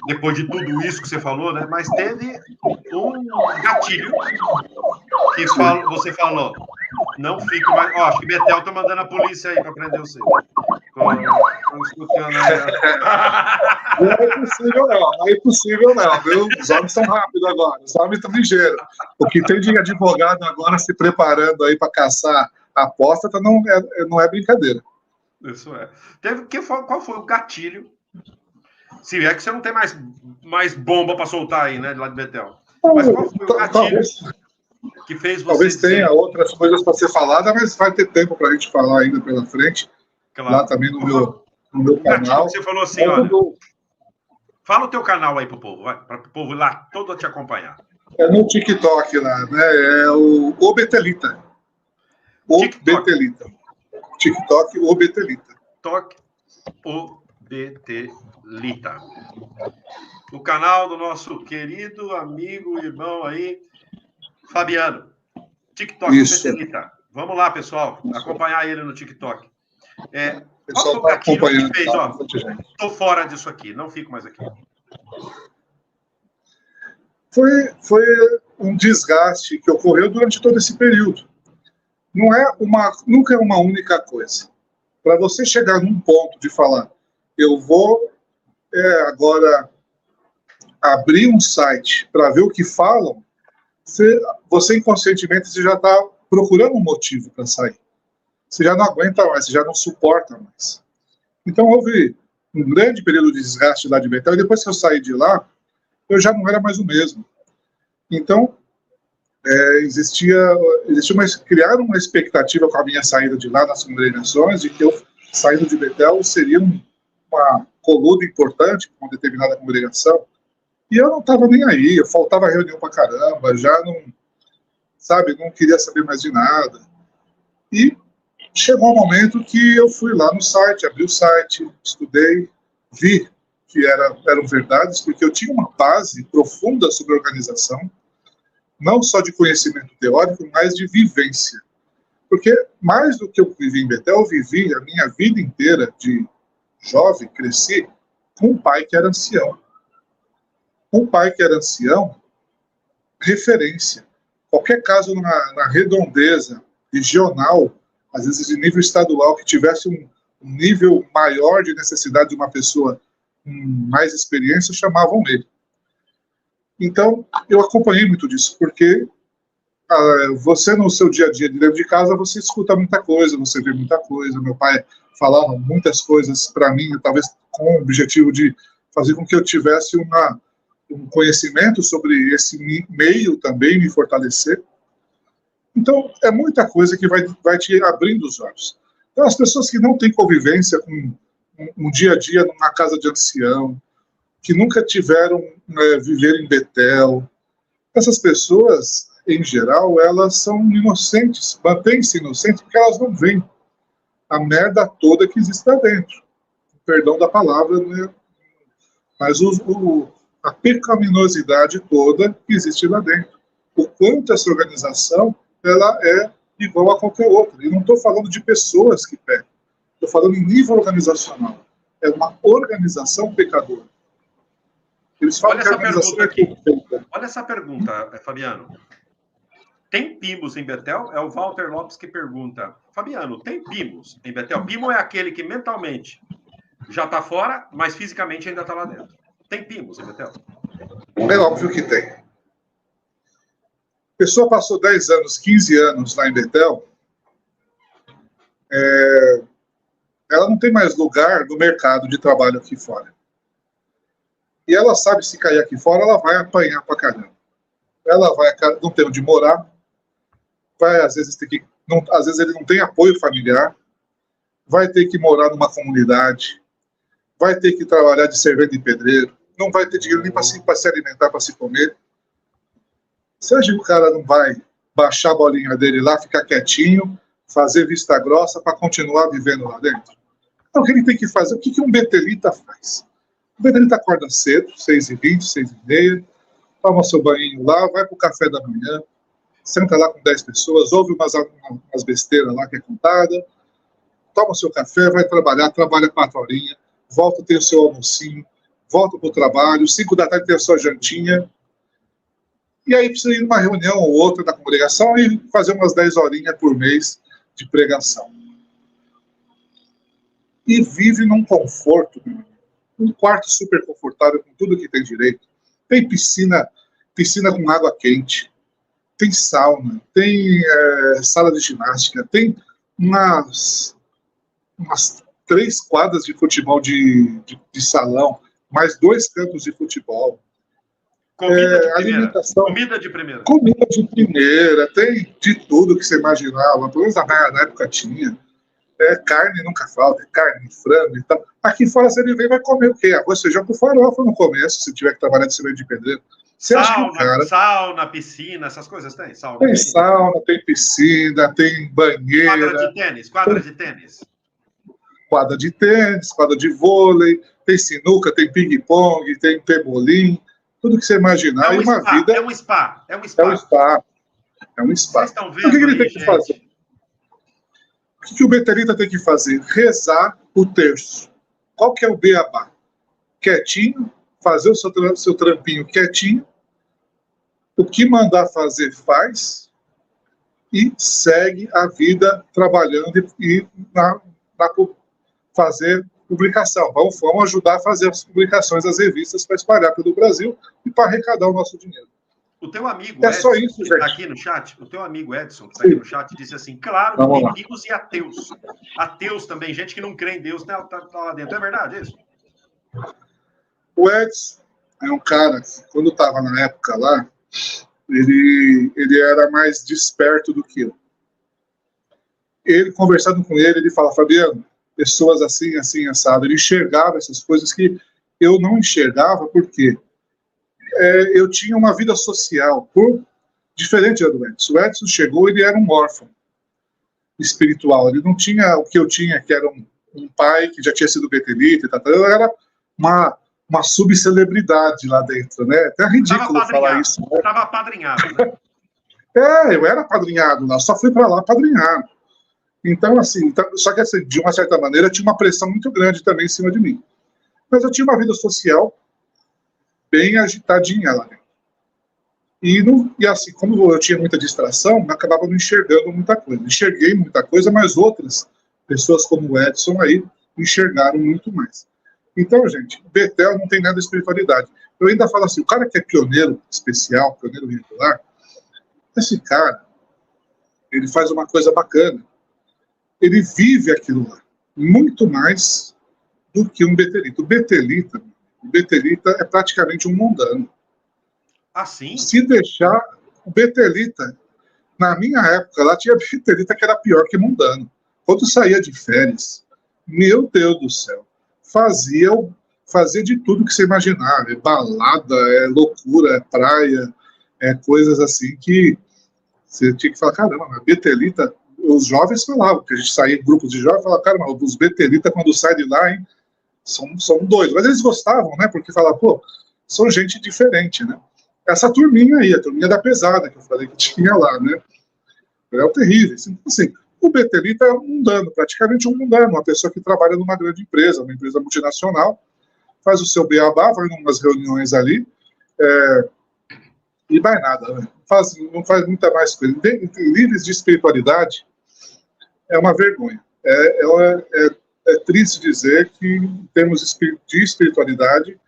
depois de tudo isso que você falou, né? Mas teve um gatilho que você falou, não fique mais. Acho que Betel tá mandando a polícia aí para prender você. Não é possível não, viu? Os homens são rápidos agora, os homens estão ligeiros. O que tem de advogado agora se preparando aí para caçar a apóstata não é brincadeira. Isso é. Qual foi o gatilho? Se é que você não tem mais bomba para soltar aí, né, de lá de Betel. Mas qual foi o gatilho que fez você talvez tenha outras coisas para ser falada, mas vai ter tempo para a gente falar ainda pela frente. Claro. Lá também no meu canal. Você falou assim, olha, fala o teu canal aí pro povo, para o povo lá todo te acompanhar. É no TikTok lá, né? É o Betelita. Betelita. TikTok, o Betelita. TikTok, o Betelita. O canal do nosso querido amigo, irmão aí, Fabiano. TikTok, isso. Betelita. Vamos lá, pessoal, acompanhar ele no TikTok. Qual foi o gatilho que fez? Estou fora disso aqui, não fico mais aqui. Foi um desgaste que ocorreu durante todo esse período. Nunca é uma única coisa. Para você chegar num ponto de falar, eu vou agora abrir um site para ver o que falam, você inconscientemente você já está procurando um motivo para sair. Você já não aguenta mais, você já não suporta mais. Então houve um grande período de desgaste lá de Betel, e depois que eu saí de lá, eu já não era mais o mesmo. Então, criaram uma expectativa com a minha saída de lá nas congregações, de que eu, saindo de Betel, seria uma coluna importante com uma determinada congregação. E eu não estava nem aí, eu faltava reunião pra caramba, já não queria saber mais de nada. E chegou um momento que eu fui lá no site, abri o site, estudei, vi que eram verdades, porque eu tinha uma base profunda sobre organização, não só de conhecimento teórico, mas de vivência. Porque mais do que eu vivi em Betel, eu vivi a minha vida inteira de jovem, cresci com um pai que era ancião. Um pai que era ancião, referência. Qualquer caso na redondeza regional, às vezes de nível estadual, que tivesse um nível maior de necessidade de uma pessoa com mais experiência, chamavam ele. Então, eu acompanhei muito disso, porque você no seu dia a dia de dentro de casa, você escuta muita coisa, você vê muita coisa. Meu pai falava muitas coisas para mim, talvez com o objetivo de fazer com que eu tivesse um conhecimento sobre esse meio também, me fortalecer. Então, é muita coisa que vai te abrindo os olhos. Então, as pessoas que não têm convivência com um dia a dia numa casa de ancião, que nunca tiveram viver em Betel, essas pessoas, em geral, elas são inocentes, mantêm-se inocentes porque elas não veem a merda toda que existe lá dentro. Perdão da palavra, né? Mas a pecaminosidade toda que existe lá dentro. O quanto essa organização ela é igual a qualquer outra. E não estou falando de pessoas que pecam. Estou falando em nível organizacional. É uma organização pecadora. Eles falam que a organização é perfeita. Olha essa pergunta, Fabiano. Tem Pimos em Betel? É o Walter Lopes que pergunta. Fabiano, tem Pimos em Betel? Pimo é aquele que mentalmente já está fora, mas fisicamente ainda está lá dentro. Tem Pimos em Betel? É óbvio que tem. A pessoa passou 10 anos, 15 anos lá em Betel, ela não tem mais lugar no mercado de trabalho aqui fora. E ela sabe, se cair aqui fora, ela vai apanhar pra caramba. Ela vai não ter onde morar, às vezes ele não tem apoio familiar, vai ter que morar numa comunidade, vai ter que trabalhar de servente de pedreiro, não vai ter dinheiro nem para se alimentar, para se comer. Você acha que o cara não vai baixar a bolinha dele lá, ficar quietinho, fazer vista grossa para continuar vivendo lá dentro? Então, o que ele tem que fazer? O que um betelita faz? O betelita acorda cedo, 6h20, 6h30, toma seu banho lá, vai para o café da manhã, senta lá com 10 pessoas, ouve umas besteiras lá que é contada, toma seu café, vai trabalha 4 horinhas, volta, tem o seu almocinho, volta para o trabalho, 5 da tarde tem a sua jantinha, e aí precisa ir numa reunião ou outra da congregação e fazer umas 10 horinhas por mês de pregação. E vive num conforto, um quarto super confortável com tudo que tem direito. Tem piscina com água quente, tem sauna, tem sala de ginástica, tem umas 3 quadras de futebol de salão, mais 2 campos de futebol. Alimentação. Comida de primeira. Comida de primeira, tem de tudo que você imaginava, pelo menos na época tinha. Carne nunca falta, carne, frango e tal. Aqui fora você vem vai comer o quê? Arroz, feijão com farofa no começo, se tiver que trabalhar de servente de pedreiro. Você acha que o cara... Sauna, piscina, essas coisas tem? Tem sauna, tem piscina, tem banheira. Quadra de tênis. Quadra de tênis, quadra de vôlei, tem sinuca, tem ping-pong, tem pebolim, tudo que você imaginar. É um spa. Vocês estão vendo? O que ele tem que fazer? O que o betelita tem que fazer? Rezar o terço. Qual que é o beabá? Quietinho, fazer o seu trampinho quietinho, o que mandar fazer, faz, e segue a vida trabalhando e para fazer publicação. Vamos ajudar a fazer as publicações das revistas para espalhar pelo Brasil e para arrecadar o nosso dinheiro. O teu amigo Edson, só isso, que está aqui no chat, o teu amigo Edson, que está aqui no chat, disse assim, claro, inimigos e ateus. Ateus também, gente que não crê em Deus, tá lá dentro. É verdade isso? O Edson é um cara que, quando estava na época lá, ele era mais desperto do que eu. Ele, conversando com ele fala, Fabiano, pessoas assim, assim, assado. Ele enxergava essas coisas que eu não enxergava, porque eu tinha uma vida social diferente do Edson. O Edson chegou, ele era um órfão espiritual. Ele não tinha o que eu tinha, que era um pai que já tinha sido betelita e tal. Eu era uma subcelebridade lá dentro, né? Até ridículo falar isso. Né? Estava apadrinhado, né? Eu era apadrinhado lá, só fui para lá apadrinhado. Então, assim, só que assim, de uma certa maneira tinha uma pressão muito grande também em cima de mim. Mas eu tinha uma vida social bem agitadinha lá dentro. E assim, como eu tinha muita distração, eu acabava não enxergando muita coisa. Enxerguei muita coisa, mas outras pessoas como o Edson aí enxergaram muito mais. Então, gente, Betel não tem nada de espiritualidade. Eu ainda falo assim, o cara que é pioneiro especial, pioneiro regular, esse cara, ele faz uma coisa bacana. Ele vive aquilo lá, muito mais do que um betelita. O betelita é praticamente um mundano. Assim? Se deixar, o betelita, na minha época, lá tinha betelita que era pior que mundano. Quando saía de férias, meu Deus do céu, fazia de tudo que você imaginar. É balada, é loucura, é praia, é coisas assim que você tinha que falar, caramba, mas betelita... Os jovens falavam, que a gente saía em grupos de jovens, falavam, cara, mas os betelita, quando saem de lá, hein, são doidos. Mas eles gostavam, né? Porque falavam, pô, são gente diferente, né? Essa turminha aí, a turminha da pesada, que eu falei que tinha lá, né? É o terrível. Assim, o betelita é um mundano, praticamente um mundano, uma pessoa que trabalha numa grande empresa, uma empresa multinacional, faz o seu beabá, vai em umas reuniões ali, e mais nada, né? Não faz muita mais coisa. Livres de espiritualidade, é uma vergonha. É triste dizer que, em termos de espiritualidade,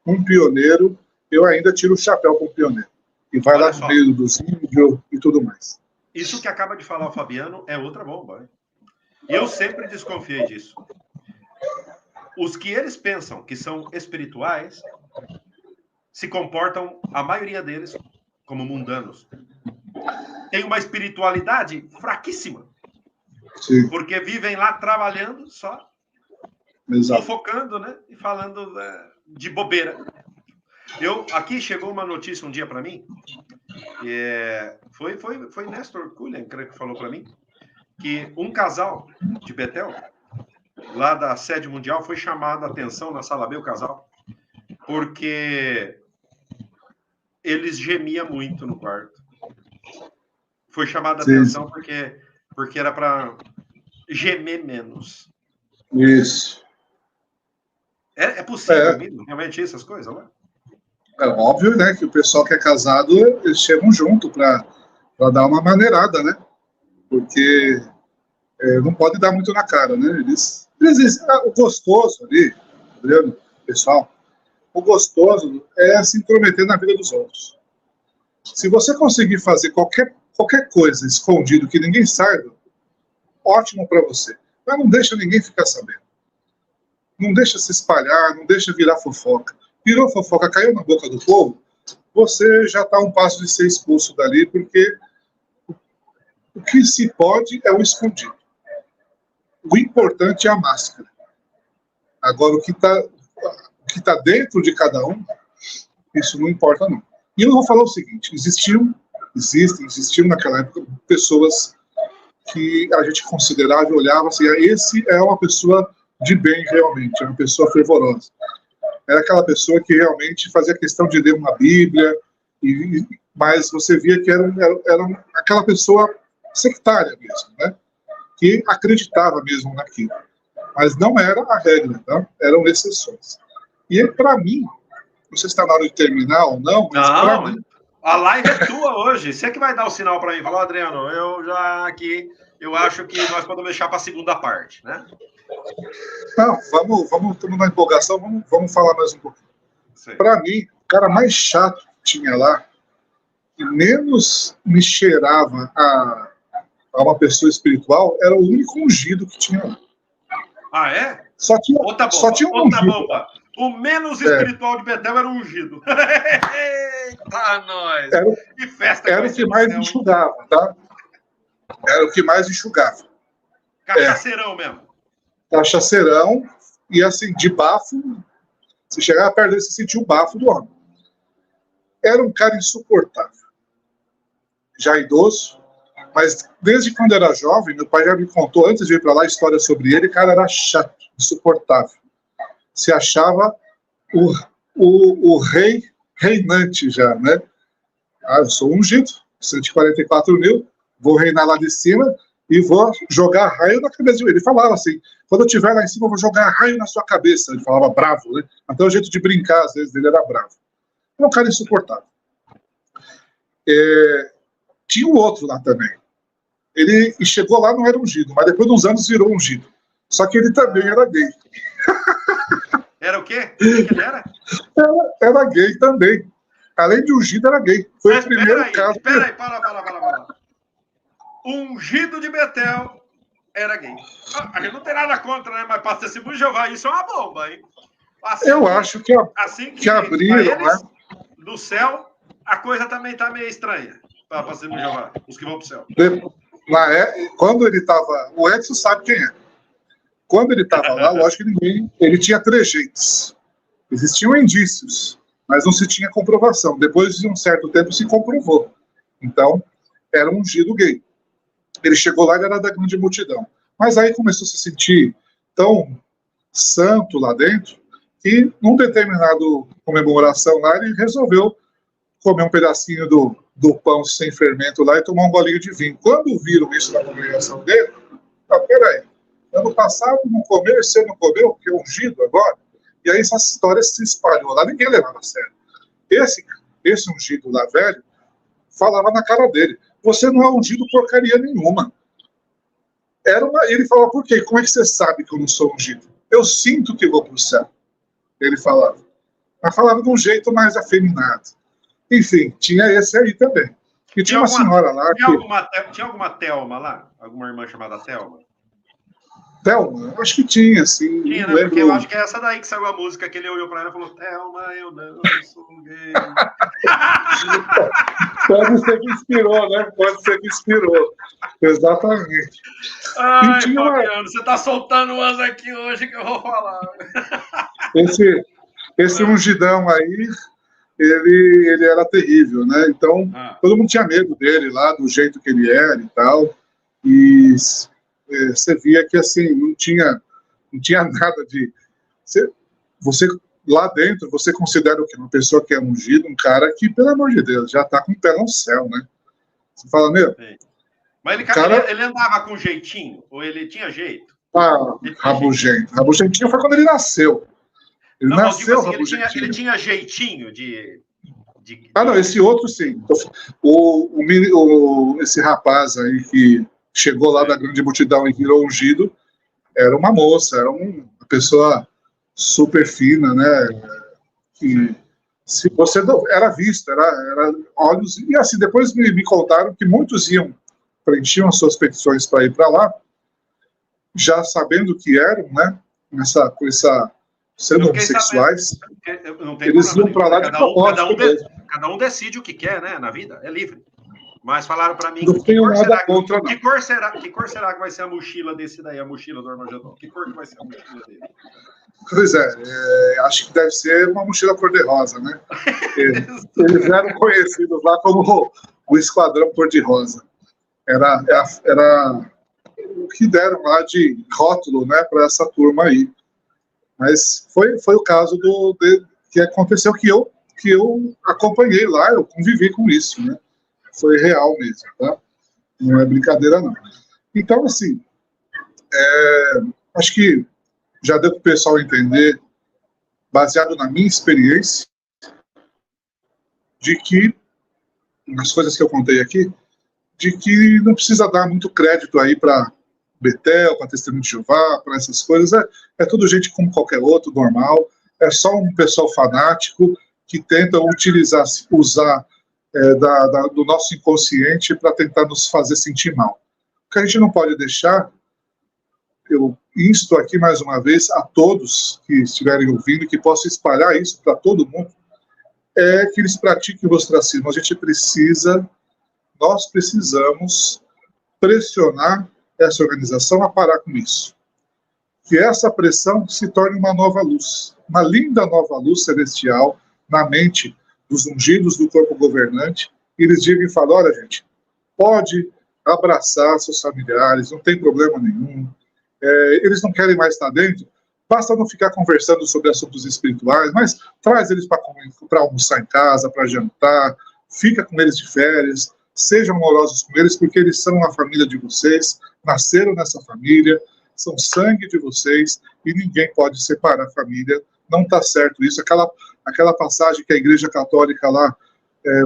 um pioneiro, eu ainda tiro o chapéu para um pioneiro. E vai lá no meio dos índios e tudo mais. Isso que acaba de falar o Fabiano é outra bomba. Hein? Eu sempre desconfiei disso. Os que eles pensam que são espirituais se comportam, a maioria deles, como mundanos. Tem uma espiritualidade fraquíssima. Sim. Porque vivem lá trabalhando só, fofocando, né? E falando de bobeira. Aqui chegou uma notícia um dia para mim, foi Nestor Kullen, creio que falou para mim, que um casal de Betel, lá da sede mundial, foi chamado a atenção na sala B, o casal, porque eles gemiam muito no quarto. Foi chamado a atenção porque era para gemer menos. Isso. É possível mesmo, realmente, essas coisas, né? É óbvio, né, que o pessoal que é casado, eles chegam junto para dar uma maneirada, né? Porque não pode dar muito na cara, né? Eles o gostoso ali, Adriano, pessoal, o gostoso é se intrometer na vida dos outros. Se você conseguir fazer qualquer coisa escondido que ninguém saiba, ótimo para você. Mas não deixa ninguém ficar sabendo. Não deixa se espalhar, não deixa virar fofoca. Virou fofoca, caiu na boca do povo, você já está a um passo de ser expulso dali, porque o que se pode é o escondido. O importante é a máscara. Agora, o que tá dentro de cada um, isso não importa, não. E eu vou falar o seguinte, existiam naquela época pessoas que a gente considerava e olhava assim, esse é uma pessoa de bem realmente, é uma pessoa fervorosa. Era aquela pessoa que realmente fazia questão de ler uma Bíblia, mas você via que era aquela pessoa sectária mesmo, né? Que acreditava mesmo naquilo. Mas não era a regra, tá? Eram exceções. E para mim, não sei se está na hora de terminar ou não, mas para mim... A live é tua hoje. Você que vai dar o sinal para mim. Falou, Adriano, eu acho que nós podemos deixar para a segunda parte, né? Não, estamos na empolgação, vamos falar mais um pouquinho. Para mim, o cara mais chato que tinha lá, que menos me cheirava a uma pessoa espiritual, era o único ungido que tinha lá. Ah, é? Só tinha um ungido. Bomba. O menos espiritual de Betel era o ungido. Eita, nós! Que festa era o que mais enxugava, tá? Era o que mais enxugava. Cachaceirão mesmo. Cachaceirão, e assim, de bafo, se chegava perto dele, você sentia o bafo do homem. Era um cara insuportável. Já idoso, mas desde quando era jovem, meu pai já me contou, antes de ir para lá, a história sobre ele, cara, era chato, insuportável. Se achava o rei reinante já, né? Ah, eu sou ungido, 144 mil, vou reinar lá de cima e vou jogar raio na cabeça dele. Ele falava assim, quando eu estiver lá em cima, eu vou jogar raio na sua cabeça. Ele falava bravo, né? Até o jeito de brincar, às vezes, dele era bravo. Era um cara insuportável. Tinha um outro lá também. Ele chegou lá, não era ungido, mas depois de uns anos virou ungido. Só que ele também era gay. Era o quê? O que ele era? Era gay também. Além de ungido, era gay. Foi o primeiro caso. Espera aí, para. Ungido de Betel era gay. A gente não tem nada contra, né? Mas para testemunho de Jeová, isso é uma bomba, hein? Assim eu acho que abriram, eles, né? Do céu, a coisa também está meio estranha para testemunho de Jeová, os que vão para o céu. Quando ele estava... O Edson sabe quem é. Quando ele estava lá, lógico que ele tinha trejeitos. Existiam indícios, mas não se tinha comprovação. Depois de um certo tempo se comprovou. Então, era um ungido gay. Ele chegou lá e era da grande multidão. Mas aí começou a se sentir tão santo lá dentro que, num determinado comemoração lá, ele resolveu comer um pedacinho do pão sem fermento lá e tomar um golinho de vinho. Quando viram isso na congregação dele, peraí, ano passado não comeu, esse ano não comeu, porque é ungido agora. E aí essa história se espalhou lá, ninguém levava a sério. Esse ungido lá velho falava na cara dele, você não é ungido porcaria nenhuma. Ele falava, por quê? Como é que você sabe que eu não sou ungido? Eu sinto que vou para o céu. Ele falava. Mas falava de um jeito mais afeminado. Enfim, tinha esse aí também. E tinha uma senhora lá Tinha alguma Thelma lá? Alguma irmã chamada Thelma? Thelma? Acho que tinha, sim. Tinha, né? Porque eu acho que é essa daí que saiu a música, que ele olhou pra ela e falou, Thelma, eu não sou gay. Pode ser que inspirou, né? Pode ser que inspirou. Exatamente. Ai, Fabiano, você tá soltando umas aqui hoje que eu vou falar. Esse ungidão aí, ele era terrível, né? Então, todo mundo tinha medo dele lá, do jeito que ele era e tal. E você via que, assim, não tinha nada de... Você lá dentro, você considera o quê? Uma pessoa que é ungida, um cara que, pelo amor de Deus, já tá com o pé no céu, né? Você fala, meu... Mas ele andava com jeitinho? Ou ele tinha jeito? Rabugento. Rabugentinho foi quando ele nasceu. Ele nasceu assim, rabugentinho. Ele tinha jeitinho de... não, esse outro sim. Esse rapaz aí que chegou lá da grande multidão e virou ungido, era uma moça, era uma pessoa super fina, né? Que se você era visto, era olhos. E assim, depois me contaram que muitos preenchiam as suas petições para ir para lá, já sabendo que eram, né? Sendo homossexuais, eles iam para lá de propósito. Cada um decide o que quer, né? Na vida, é livre. Mas falaram para mim que cor será que vai ser a mochila desse daí, a mochila do Armagedon? Que cor que vai ser a mochila dele? Pois acho que deve ser uma mochila cor-de-rosa, né? Eles eram conhecidos lá como o Esquadrão Cor-de-Rosa. Era o que deram lá de rótulo, né, para essa turma aí. Mas foi o caso que aconteceu, que eu acompanhei lá, eu convivi com isso, né? Foi real mesmo, tá? Não é brincadeira, não. Então, assim, acho que já deu para o pessoal entender, baseado na minha experiência, de que, nas coisas que eu contei aqui, de que não precisa dar muito crédito aí para Betel, para Testemunho de Jeová, para essas coisas. É tudo gente como qualquer outro, normal. É só um pessoal fanático que tenta usar do nosso inconsciente para tentar nos fazer sentir mal. O que a gente não pode deixar, eu insto aqui mais uma vez a todos que estiverem ouvindo, que possam espalhar isso para todo mundo, é que eles pratiquem o ostracismo. Nós precisamos pressionar essa organização a parar com isso. Que essa pressão se torne uma nova luz, uma linda nova luz celestial na mente dos ungidos do corpo governante, e eles digam e falam, olha, gente, pode abraçar seus familiares, não tem problema nenhum, eles não querem mais estar dentro, basta não ficar conversando sobre assuntos espirituais, mas traz eles para almoçar em casa, para jantar, fica com eles de férias, sejam amorosos com eles, porque eles são a família de vocês, nasceram nessa família, são sangue de vocês, e ninguém pode separar a família, não está certo isso. Aquela passagem que a Igreja Católica lá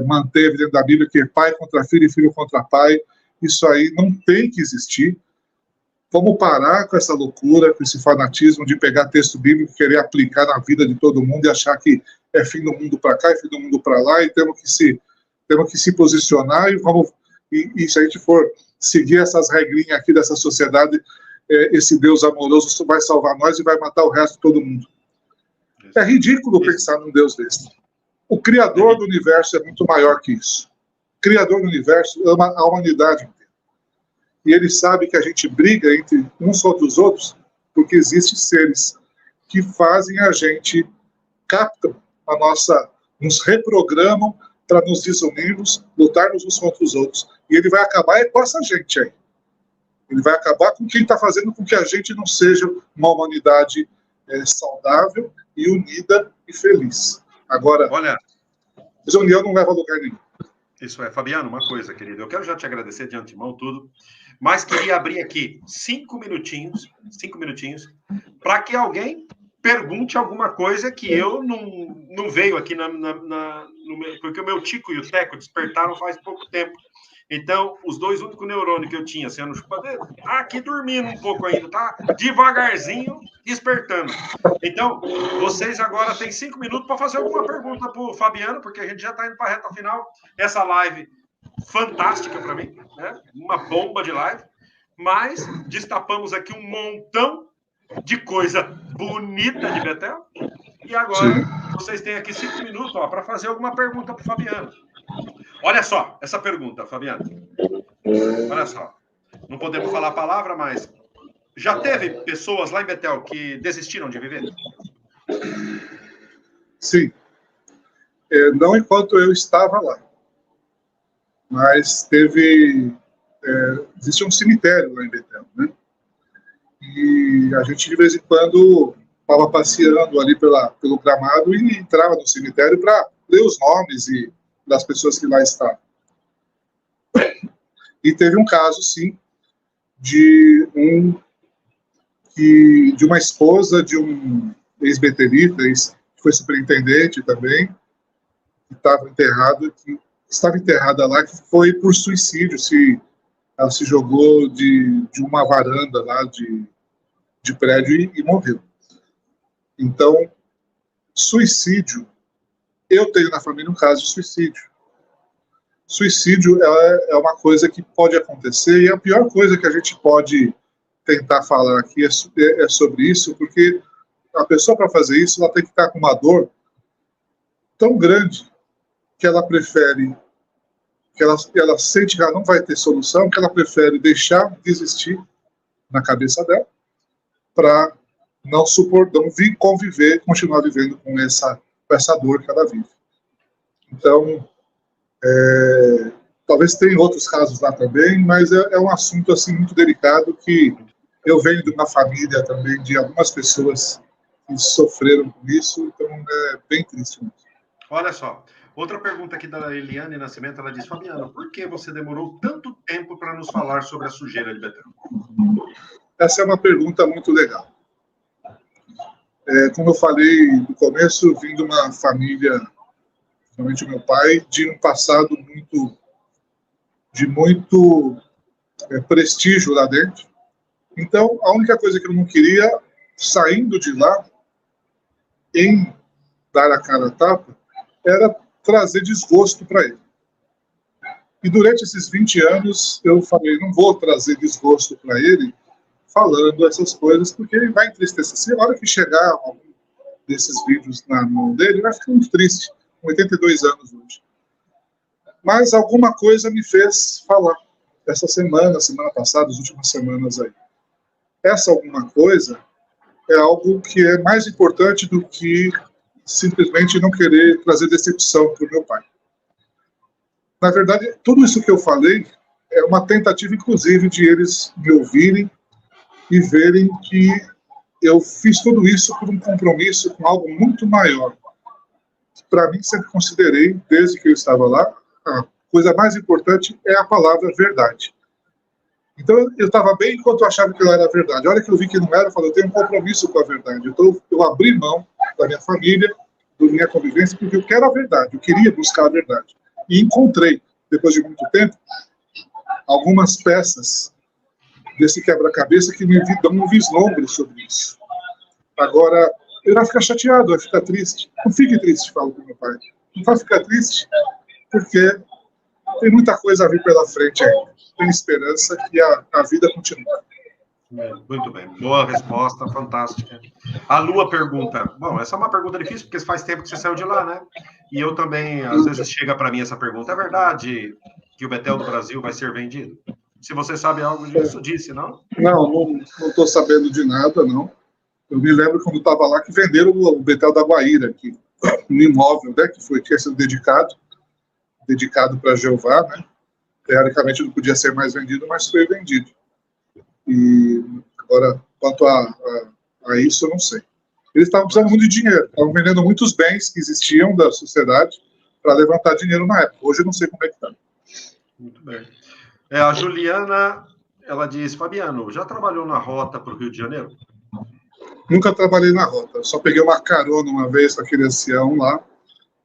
manteve dentro da Bíblia, que é pai contra filho e filho contra pai, isso aí não tem que existir. Vamos parar com essa loucura, com esse fanatismo de pegar texto bíblico e querer aplicar na vida de todo mundo e achar que é fim do mundo para cá e fim do mundo para lá, e temos que se posicionar e se a gente for seguir essas regrinhas aqui dessa sociedade, esse Deus amoroso vai salvar nós e vai matar o resto de todo mundo. É ridículo pensar num Deus desse. O Criador do universo é muito maior que isso. O Criador do universo ama a humanidade inteira. E ele sabe que a gente briga entre uns contra os outros porque existem seres que fazem a gente, captam nos reprogramam para nos desunirmos, lutarmos uns contra os outros. E ele vai acabar com essa gente aí. Ele vai acabar com quem está fazendo com que a gente não seja uma humanidade saudável e unida e feliz. Agora, olha, desunião não leva a lugar nenhum. Isso é, Fabiano, uma coisa, querido, eu quero já te agradecer de antemão tudo, mas queria abrir aqui 5 minutinhos, para que alguém pergunte alguma coisa que eu não veio aqui porque o meu Tico e o Teco despertaram faz pouco tempo. Então, os dois únicos neurônios que eu tinha, sendo chupadeiro, tá aqui dormindo um pouco ainda, tá devagarzinho despertando. Então, vocês agora têm 5 minutos para fazer alguma pergunta para o Fabiano, porque a gente já está indo para a reta final. Essa live fantástica para mim, né? Uma bomba de live, mas destapamos aqui um montão de coisa bonita de Betel. E agora, vocês têm aqui 5 minutos para fazer alguma pergunta para o Fabiano. Olha só essa pergunta, Fabiano. Olha só. Não podemos falar a palavra, mas já teve pessoas lá em Betel que desistiram de viver? Sim. Não enquanto eu estava lá. Mas existe um cemitério lá em Betel, né? E a gente, de vez em quando, estava passeando ali pelo gramado e entrava no cemitério para ler os nomes das pessoas que lá estavam. E teve um caso, sim, de uma esposa de um ex-betelita, que foi superintendente também, que estava enterrada lá, que foi por suicídio. Ela se jogou de uma varanda lá de prédio e morreu. Então, suicídio, eu tenho na família um caso de suicídio. Suicídio é uma coisa que pode acontecer, e a pior coisa que a gente pode tentar falar aqui é sobre isso, porque a pessoa, para fazer isso, ela tem que estar com uma dor tão grande que ela prefere, que ela sente que ela não vai ter solução, que ela prefere deixar de existir na cabeça dela, para não conviver, continuar vivendo com essa dor que ela vive. Então, talvez tenha outros casos lá também, mas é um assunto assim muito delicado, que eu venho de uma família também de algumas pessoas que sofreram com isso, então é bem triste mesmo. Olha só, outra pergunta aqui da Eliane Nascimento, ela diz: Fabiano, por que você demorou tanto tempo para nos falar sobre a sujeira de Betel? Essa é uma pergunta muito legal. Como eu falei no começo, eu vim de uma família, principalmente o meu pai, de um passado de muito prestígio lá dentro. Então, a única coisa que eu não queria, saindo de lá, em dar a cara a tapa, era trazer desgosto para ele. E durante esses 20 anos, eu falei, não vou trazer desgosto para ele falando essas coisas, porque ele vai entristecer. Se a hora que chegar algum desses vídeos na mão dele, ele vai ficar muito triste, com 82 anos hoje. Mas alguma coisa me fez falar. Essa semana passada, as últimas semanas aí. Essa alguma coisa é algo que é mais importante do que simplesmente não querer trazer decepção para o meu pai. Na verdade, tudo isso que eu falei é uma tentativa, inclusive, de eles me ouvirem e verem que eu fiz tudo isso por um compromisso com algo muito maior. Para mim, sempre considerei, desde que eu estava lá, a coisa mais importante é a palavra verdade. Então, eu estava bem enquanto eu achava que ela era verdade. A hora que eu vi que não era, eu falei, eu tenho um compromisso com a verdade. Então, eu abri mão da minha família, da minha convivência, porque eu quero a verdade, eu queria buscar a verdade. E encontrei, depois de muito tempo, algumas peças desse quebra-cabeça que me dão um vislumbre sobre isso. Agora, ele vai ficar chateado, vai ficar triste. Não fique triste, falo para o meu pai. Não vai ficar triste, porque tem muita coisa a vir pela frente ainda. Tem esperança que a vida continue. Muito bem, boa resposta, fantástica. A Lua pergunta, bom, essa é uma pergunta difícil, porque faz tempo que você saiu de lá, né? E eu também, às vezes chega para mim essa pergunta, é verdade que o Betel do Brasil vai ser vendido? Se você sabe algo disso, disse, não? Não estou sabendo de nada, não. Eu me lembro quando estava lá que venderam o Betel da Guaíra, aqui, um imóvel, né, que tinha sido dedicado para Jeová, né? Teoricamente não podia ser mais vendido, mas foi vendido. E agora, quanto a isso, eu não sei. Eles estavam precisando muito de dinheiro, estavam vendendo muitos bens que existiam da sociedade para levantar dinheiro na época. Hoje eu não sei como é que está. Muito bem. A Juliana, ela diz, Fabiano, já trabalhou na rota para o Rio de Janeiro? Nunca trabalhei na rota, só peguei uma carona uma vez com aquele ancião lá,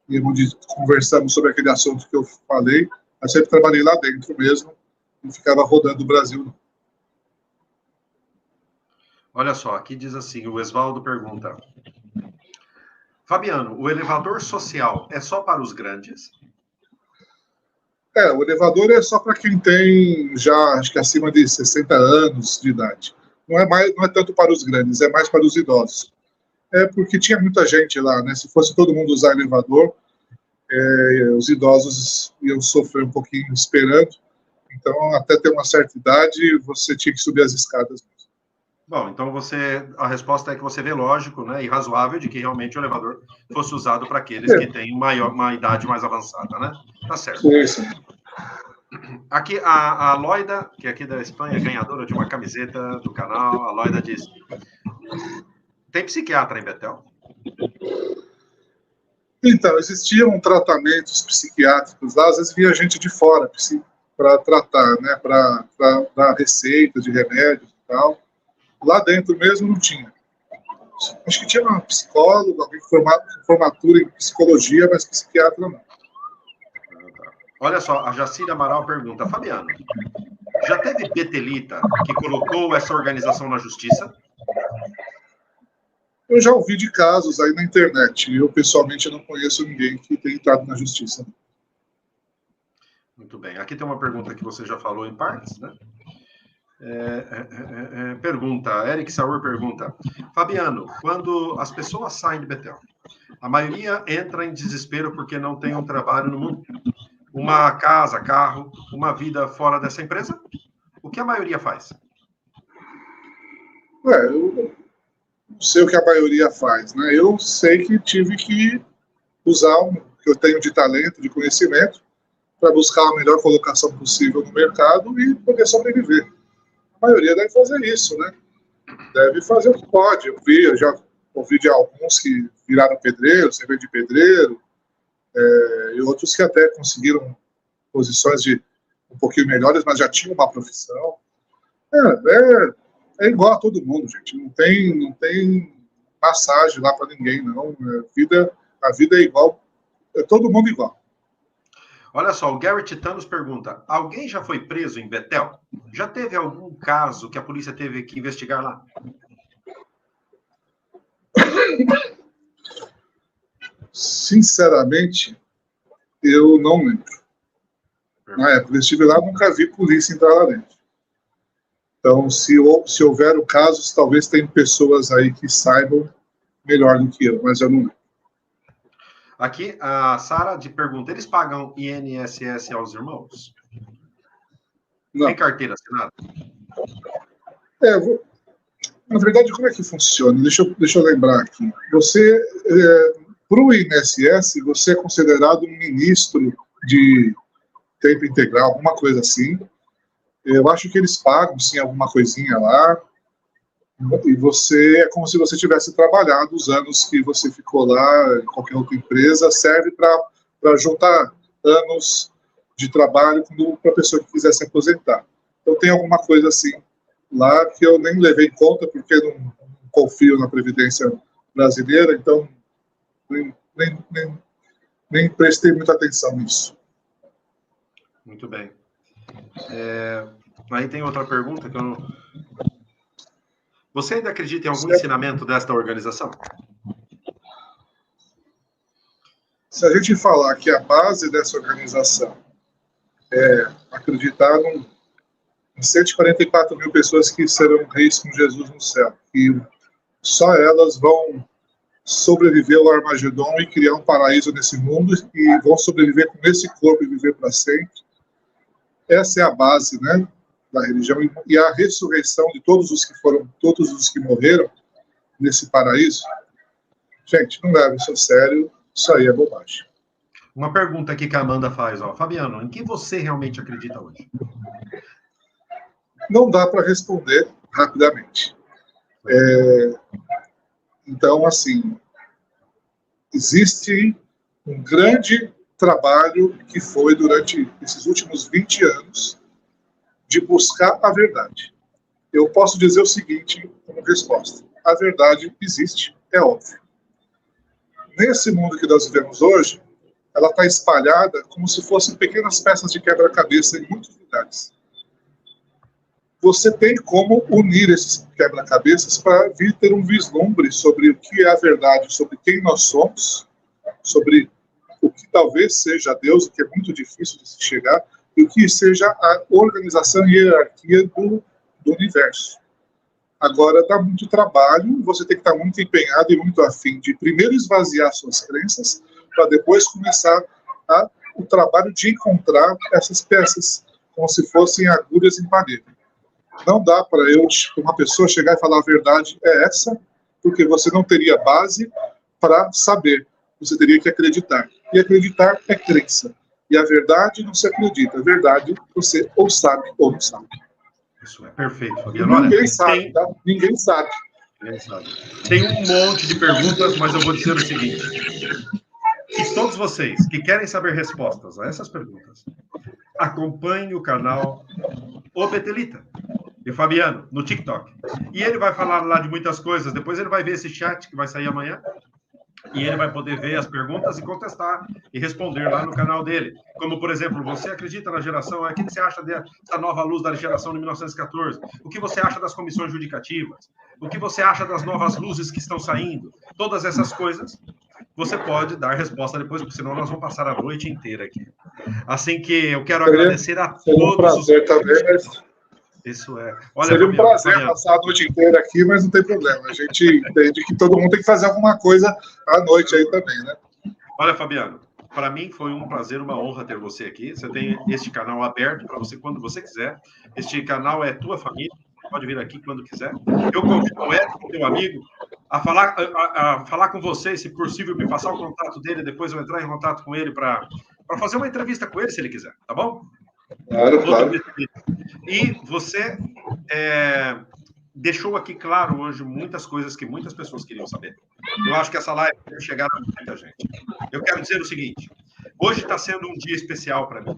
e onde conversamos sobre aquele assunto que eu falei, mas sempre trabalhei lá dentro mesmo, não ficava rodando o Brasil. Olha só, aqui diz assim, o Esvaldo pergunta, Fabiano, o elevador social é só para os grandes? O elevador é só para quem tem já, acho que acima de 60 anos de idade. Não é tanto para os grandes, é mais para os idosos. É porque tinha muita gente lá, né? Se fosse todo mundo usar elevador, os idosos iam sofrer um pouquinho esperando. Então, até ter uma certa idade, você tinha que subir as escadas mesmo. Bom, então a resposta é que você vê lógico, né, e razoável de que realmente o elevador fosse usado para aqueles que têm uma idade mais avançada, né? Tá certo. Isso. Aqui, a Loida, que é aqui da Espanha, ganhadora de uma camiseta do canal, a Loida diz, tem psiquiatra em Betel? Então, existiam tratamentos psiquiátricos lá, às vezes via gente de fora para tratar, né, para dar receita de remédios e tal. Lá dentro mesmo não tinha. Acho que tinha um psicólogo, alguém com formatura em psicologia, mas psiquiatra não. Olha só, a Jacira Amaral pergunta, Fabiano, já teve Betelita que colocou essa organização na justiça? Eu já ouvi de casos aí na internet. Eu, pessoalmente, não conheço ninguém que tenha entrado na justiça. Muito bem. Aqui tem uma pergunta que você já falou em partes, né? Eric Saur pergunta, Fabiano, quando as pessoas saem de Betel, a maioria entra em desespero porque não tem um trabalho no mundo, uma casa, carro, uma vida fora dessa empresa? O que a maioria faz? Eu não sei o que a maioria faz, né? Eu sei que tive que usar o que eu tenho de talento, de conhecimento, para buscar a melhor colocação possível no mercado e poder sobreviver. A maioria deve fazer isso, né? Deve fazer o que pode. Eu já ouvi de alguns que viraram pedreiro, servente de pedreiro, e outros que até conseguiram posições um pouquinho melhores, mas já tinham uma profissão. É igual a todo mundo, gente. Não tem passagem lá para ninguém, não. A vida é igual. É todo mundo igual. Olha só, o Gary Titanos pergunta, alguém já foi preso em Betel? Já teve algum caso que a polícia teve que investigar lá? Sinceramente, eu não lembro. Na época que eu estive lá, nunca vi polícia entrar lá dentro. Então, se houver o caso, talvez tenham pessoas aí que saibam melhor do que eu, mas eu não lembro. Aqui, a Sara pergunta, eles pagam INSS aos irmãos? Não. Tem carteira assinada? Na verdade, como é que funciona? Deixa eu lembrar aqui. Você, para o INSS, você é considerado um ministro de tempo integral, alguma coisa assim. Eu acho que eles pagam, sim, alguma coisinha lá. E você, é como se você tivesse trabalhado os anos que você ficou lá, em qualquer outra empresa, serve para juntar anos de trabalho para a pessoa que quiser se aposentar. Então, tem alguma coisa assim lá que eu nem levei em conta, porque não confio na Previdência brasileira, então nem prestei muita atenção nisso. Muito bem. Aí tem outra pergunta que eu não... Você ainda acredita em algum ensinamento desta organização? Se a gente falar que a base dessa organização é acreditar em 144 mil pessoas que serão reis com Jesus no céu, e só elas vão sobreviver ao Armagedon e criar um paraíso nesse mundo e vão sobreviver com esse corpo e viver para sempre. Essa é a base, né, da religião, e a ressurreição de todos os que morreram nesse paraíso. Gente, não leve isso a sério, isso aí é bobagem. Uma pergunta aqui que a Amanda faz, ó, Fabiano, em que você realmente acredita hoje? Não dá para responder rapidamente. Então, assim, existe um grande trabalho que foi durante esses últimos 20 anos de buscar a verdade. Eu posso dizer o seguinte como resposta: a verdade existe, é óbvio. Nesse mundo que nós vivemos hoje, ela está espalhada como se fossem pequenas peças de quebra-cabeça em muitos lugares. Você tem como unir esses quebra-cabeças para vir ter um vislumbre sobre o que é a verdade, sobre quem nós somos, sobre o que talvez seja Deus, o que é muito difícil de se chegar, e o que seja a organização e hierarquia do universo. Agora, dá muito trabalho, você tem que estar muito empenhado e muito afim de primeiro esvaziar suas crenças, para depois começar o trabalho de encontrar essas peças, como se fossem agulhas em parede. Não dá para uma pessoa chegar e falar a verdade é essa, porque você não teria base para saber. Você teria que acreditar. E acreditar é crença. E a verdade não se acredita. A verdade você ou sabe ou não sabe. Isso é perfeito, Fabiano. Ninguém sabe, tá? Ninguém sabe. Ninguém sabe. Tem um monte de perguntas, mas eu vou dizer o seguinte. E todos vocês que querem saber respostas a essas perguntas, acompanhem o canal O Betelita, de Fabiano, no TikTok. E ele vai falar lá de muitas coisas. Depois ele vai ver esse chat que vai sair amanhã. E ele vai poder ver as perguntas e contestar e responder lá no canal dele. Como, por exemplo, você acredita na geração... O que você acha dessa nova luz da geração de 1914? O que você acha das comissões judicativas? O que você acha das novas luzes que estão saindo? Todas essas coisas, você pode dar resposta depois, porque senão nós vamos passar a noite inteira aqui. Assim que eu quero agradecer a todos... Seria um prazer também, mas... Isso é. Olha, seria um Fabiano, prazer passar a noite inteira aqui, mas não tem problema. A gente entende que todo mundo tem que fazer alguma coisa à noite aí também, né? Olha, Fabiano, para mim foi um prazer, uma honra ter você aqui. Você tem este canal aberto para você quando você quiser. Este canal é tua família, pode vir aqui quando quiser. Eu convido o Edson, meu amigo, a falar com você, se possível, me passar o contato dele, depois eu entrar em contato com ele para fazer uma entrevista com ele, se ele quiser, tá bom? Claro, claro. E você deixou aqui claro hoje muitas coisas que muitas pessoas queriam saber. Eu acho que essa live vai chegar a muita gente. Eu quero dizer o seguinte, hoje está sendo um dia especial para mim.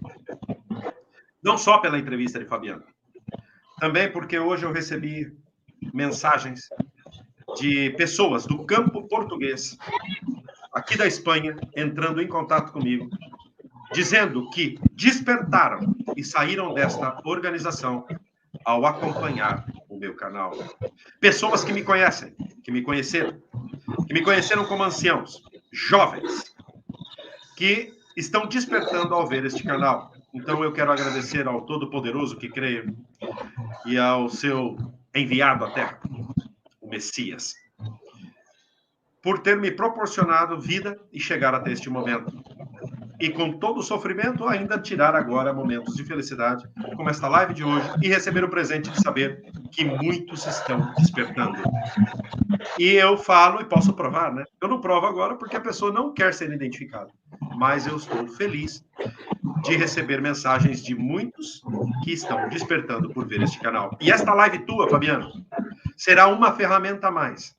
Não só pela entrevista de Fabiano, também porque hoje eu recebi mensagens de pessoas do campo português, aqui da Espanha, entrando em contato comigo, dizendo que despertaram e saíram desta organização ao acompanhar o meu canal. Pessoas que me conhecem, que me conheceram como anciãos, jovens, que estão despertando ao ver este canal. Então eu quero agradecer ao Todo-Poderoso que creio e ao seu enviado à Terra, o Messias, por ter me proporcionado vida e chegar até este momento. E com todo o sofrimento, ainda tirar agora momentos de felicidade, como esta live de hoje, e receber o presente de saber que muitos estão despertando. E eu falo, e posso provar, né? Eu não provo agora porque a pessoa não quer ser identificada. Mas eu estou feliz de receber mensagens de muitos que estão despertando por ver este canal. E esta live tua, Fabiano, será uma ferramenta a mais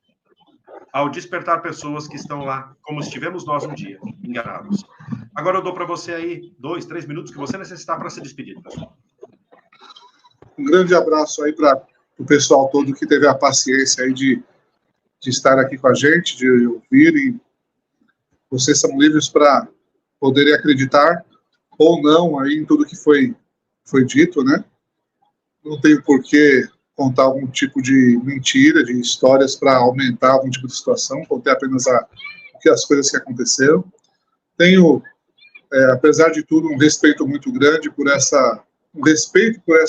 ao despertar pessoas que estão lá, como estivemos nós um dia, enganados. Agora eu dou para você aí 2, 3 minutos que você necessitar para se despedir, pessoal. Um grande abraço aí para o pessoal todo que teve a paciência aí de estar aqui com a gente, de ouvir, e vocês são livres para poderem acreditar ou não aí em tudo que foi dito, né? Não tenho por que contar algum tipo de mentira, de histórias para aumentar algum tipo de situação, contei apenas as coisas que aconteceram. Tenho, apesar de tudo, um respeito muito grande por essa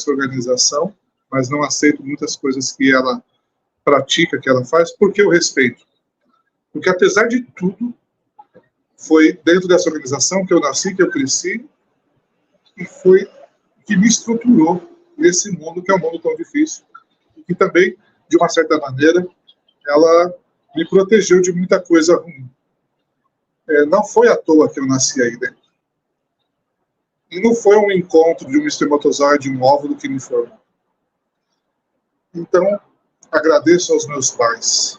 organização, mas não aceito muitas coisas que ela pratica, que ela faz. Por que eu respeito? Porque apesar de tudo, foi dentro dessa organização que eu nasci, que eu cresci, e foi que me estruturou nesse mundo que é um mundo tão difícil. E também, de uma certa maneira, ela me protegeu de muita coisa ruim. Não foi à toa que eu nasci aí dentro. E não foi um encontro de um espermatozoide e um óvulo que me formou. Então, agradeço aos meus pais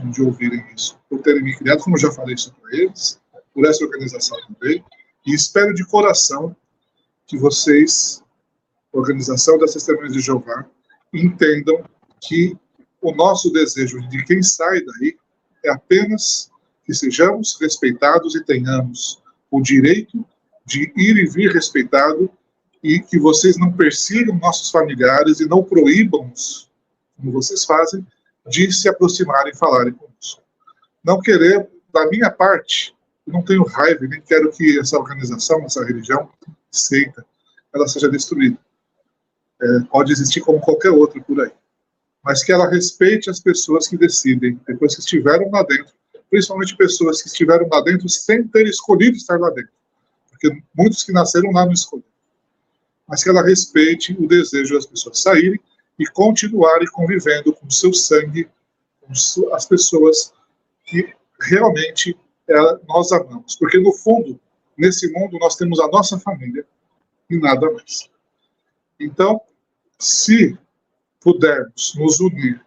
de ouvirem isso, por terem me criado, como eu já falei isso para eles, por essa organização também, e espero de coração que vocês, Organização das Testemunhas de Jeová, entendam que o nosso desejo de quem sai daí é apenas que sejamos respeitados e tenhamos o direito de ir e vir respeitado, e que vocês não persigam nossos familiares e não proíbam-nos, como vocês fazem, de se aproximarem e falarem conosco. Não querer, da minha parte, eu não tenho raiva, nem quero que essa organização, essa religião, seita, ela seja destruída. Pode existir como qualquer outra por aí. Mas que ela respeite as pessoas que decidem, depois que estiveram lá dentro, principalmente pessoas que estiveram lá dentro sem ter escolhido estar lá dentro. Porque muitos que nasceram lá não escolheram. Mas que ela respeite o desejo das pessoas saírem e continuarem convivendo com o seu sangue, com as pessoas que realmente nós amamos. Porque, no fundo, nesse mundo, nós temos a nossa família e nada mais. Então, se pudermos nos unir,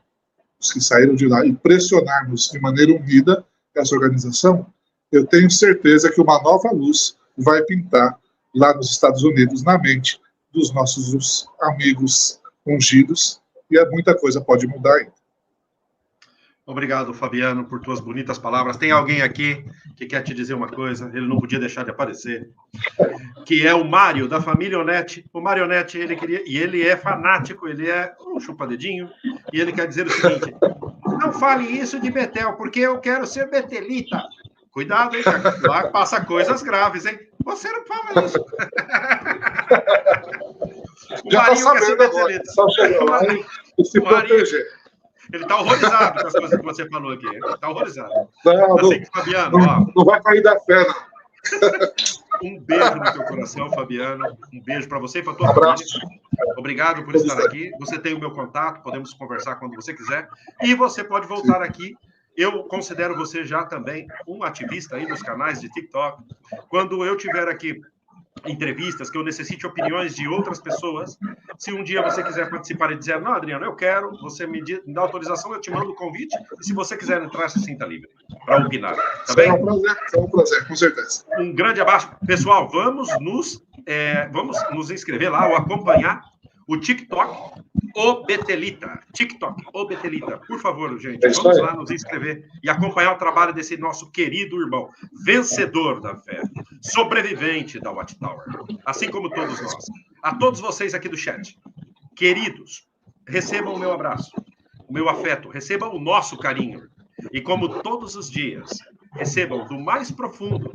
os que saíram de lá, e pressionarmos de maneira unida essa organização, eu tenho certeza que uma nova luz vai pintar lá nos Estados Unidos, na mente dos nossos amigos ungidos, e muita coisa pode mudar ainda. Obrigado, Fabiano, por tuas bonitas palavras. Tem alguém aqui que quer te dizer uma coisa, ele não podia deixar de aparecer, que é o Mário, da família Onetti. O Mário Onetti, ele é fanático, ele é um chupa-dedinho, e ele quer dizer o seguinte: não fale isso de Betel, porque eu quero ser betelita. Cuidado, hein, lá passa coisas graves, hein? Você não fala isso. O já Marinho quer ser betelita. Só chegar lá e se proteger. Ele está horrorizado com as coisas que você falou aqui. Ele está horrorizado. Não, assim, Fabiano, não vai cair da fé, não. Um beijo no teu coração, Fabiano. Um beijo para você e para tua família. Obrigado por estar aqui. Você tem o meu contato, podemos conversar quando você quiser. E você pode voltar aqui. Eu considero você já também um ativista aí nos canais de TikTok. Quando eu tiver aqui entrevistas, que eu necessite opiniões de outras pessoas, se um dia você quiser participar e dizer, não, Adriano, eu quero, você me dá autorização, eu te mando o convite, e se você quiser entrar, você sinta livre para opinar, tá bem? É um prazer, com certeza. Um grande abraço. Pessoal, vamos nos inscrever lá, ou acompanhar o TikTok, O Betelita. TikTok, O Betelita. Por favor, gente, vamos lá nos inscrever e acompanhar o trabalho desse nosso querido irmão, vencedor da fé. sobrevivente da Watchtower, assim como todos nós. A todos vocês aqui do chat, queridos, recebam o meu abraço, o meu afeto, recebam o nosso carinho. E como todos os dias, recebam do mais profundo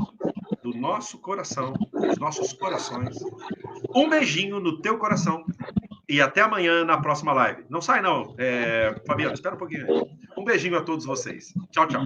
do nosso coração, dos nossos corações, um beijinho no teu coração. E até amanhã na próxima live. Não sai não, Fabiano, espera um pouquinho aí. Um beijinho a todos vocês. Tchau, tchau.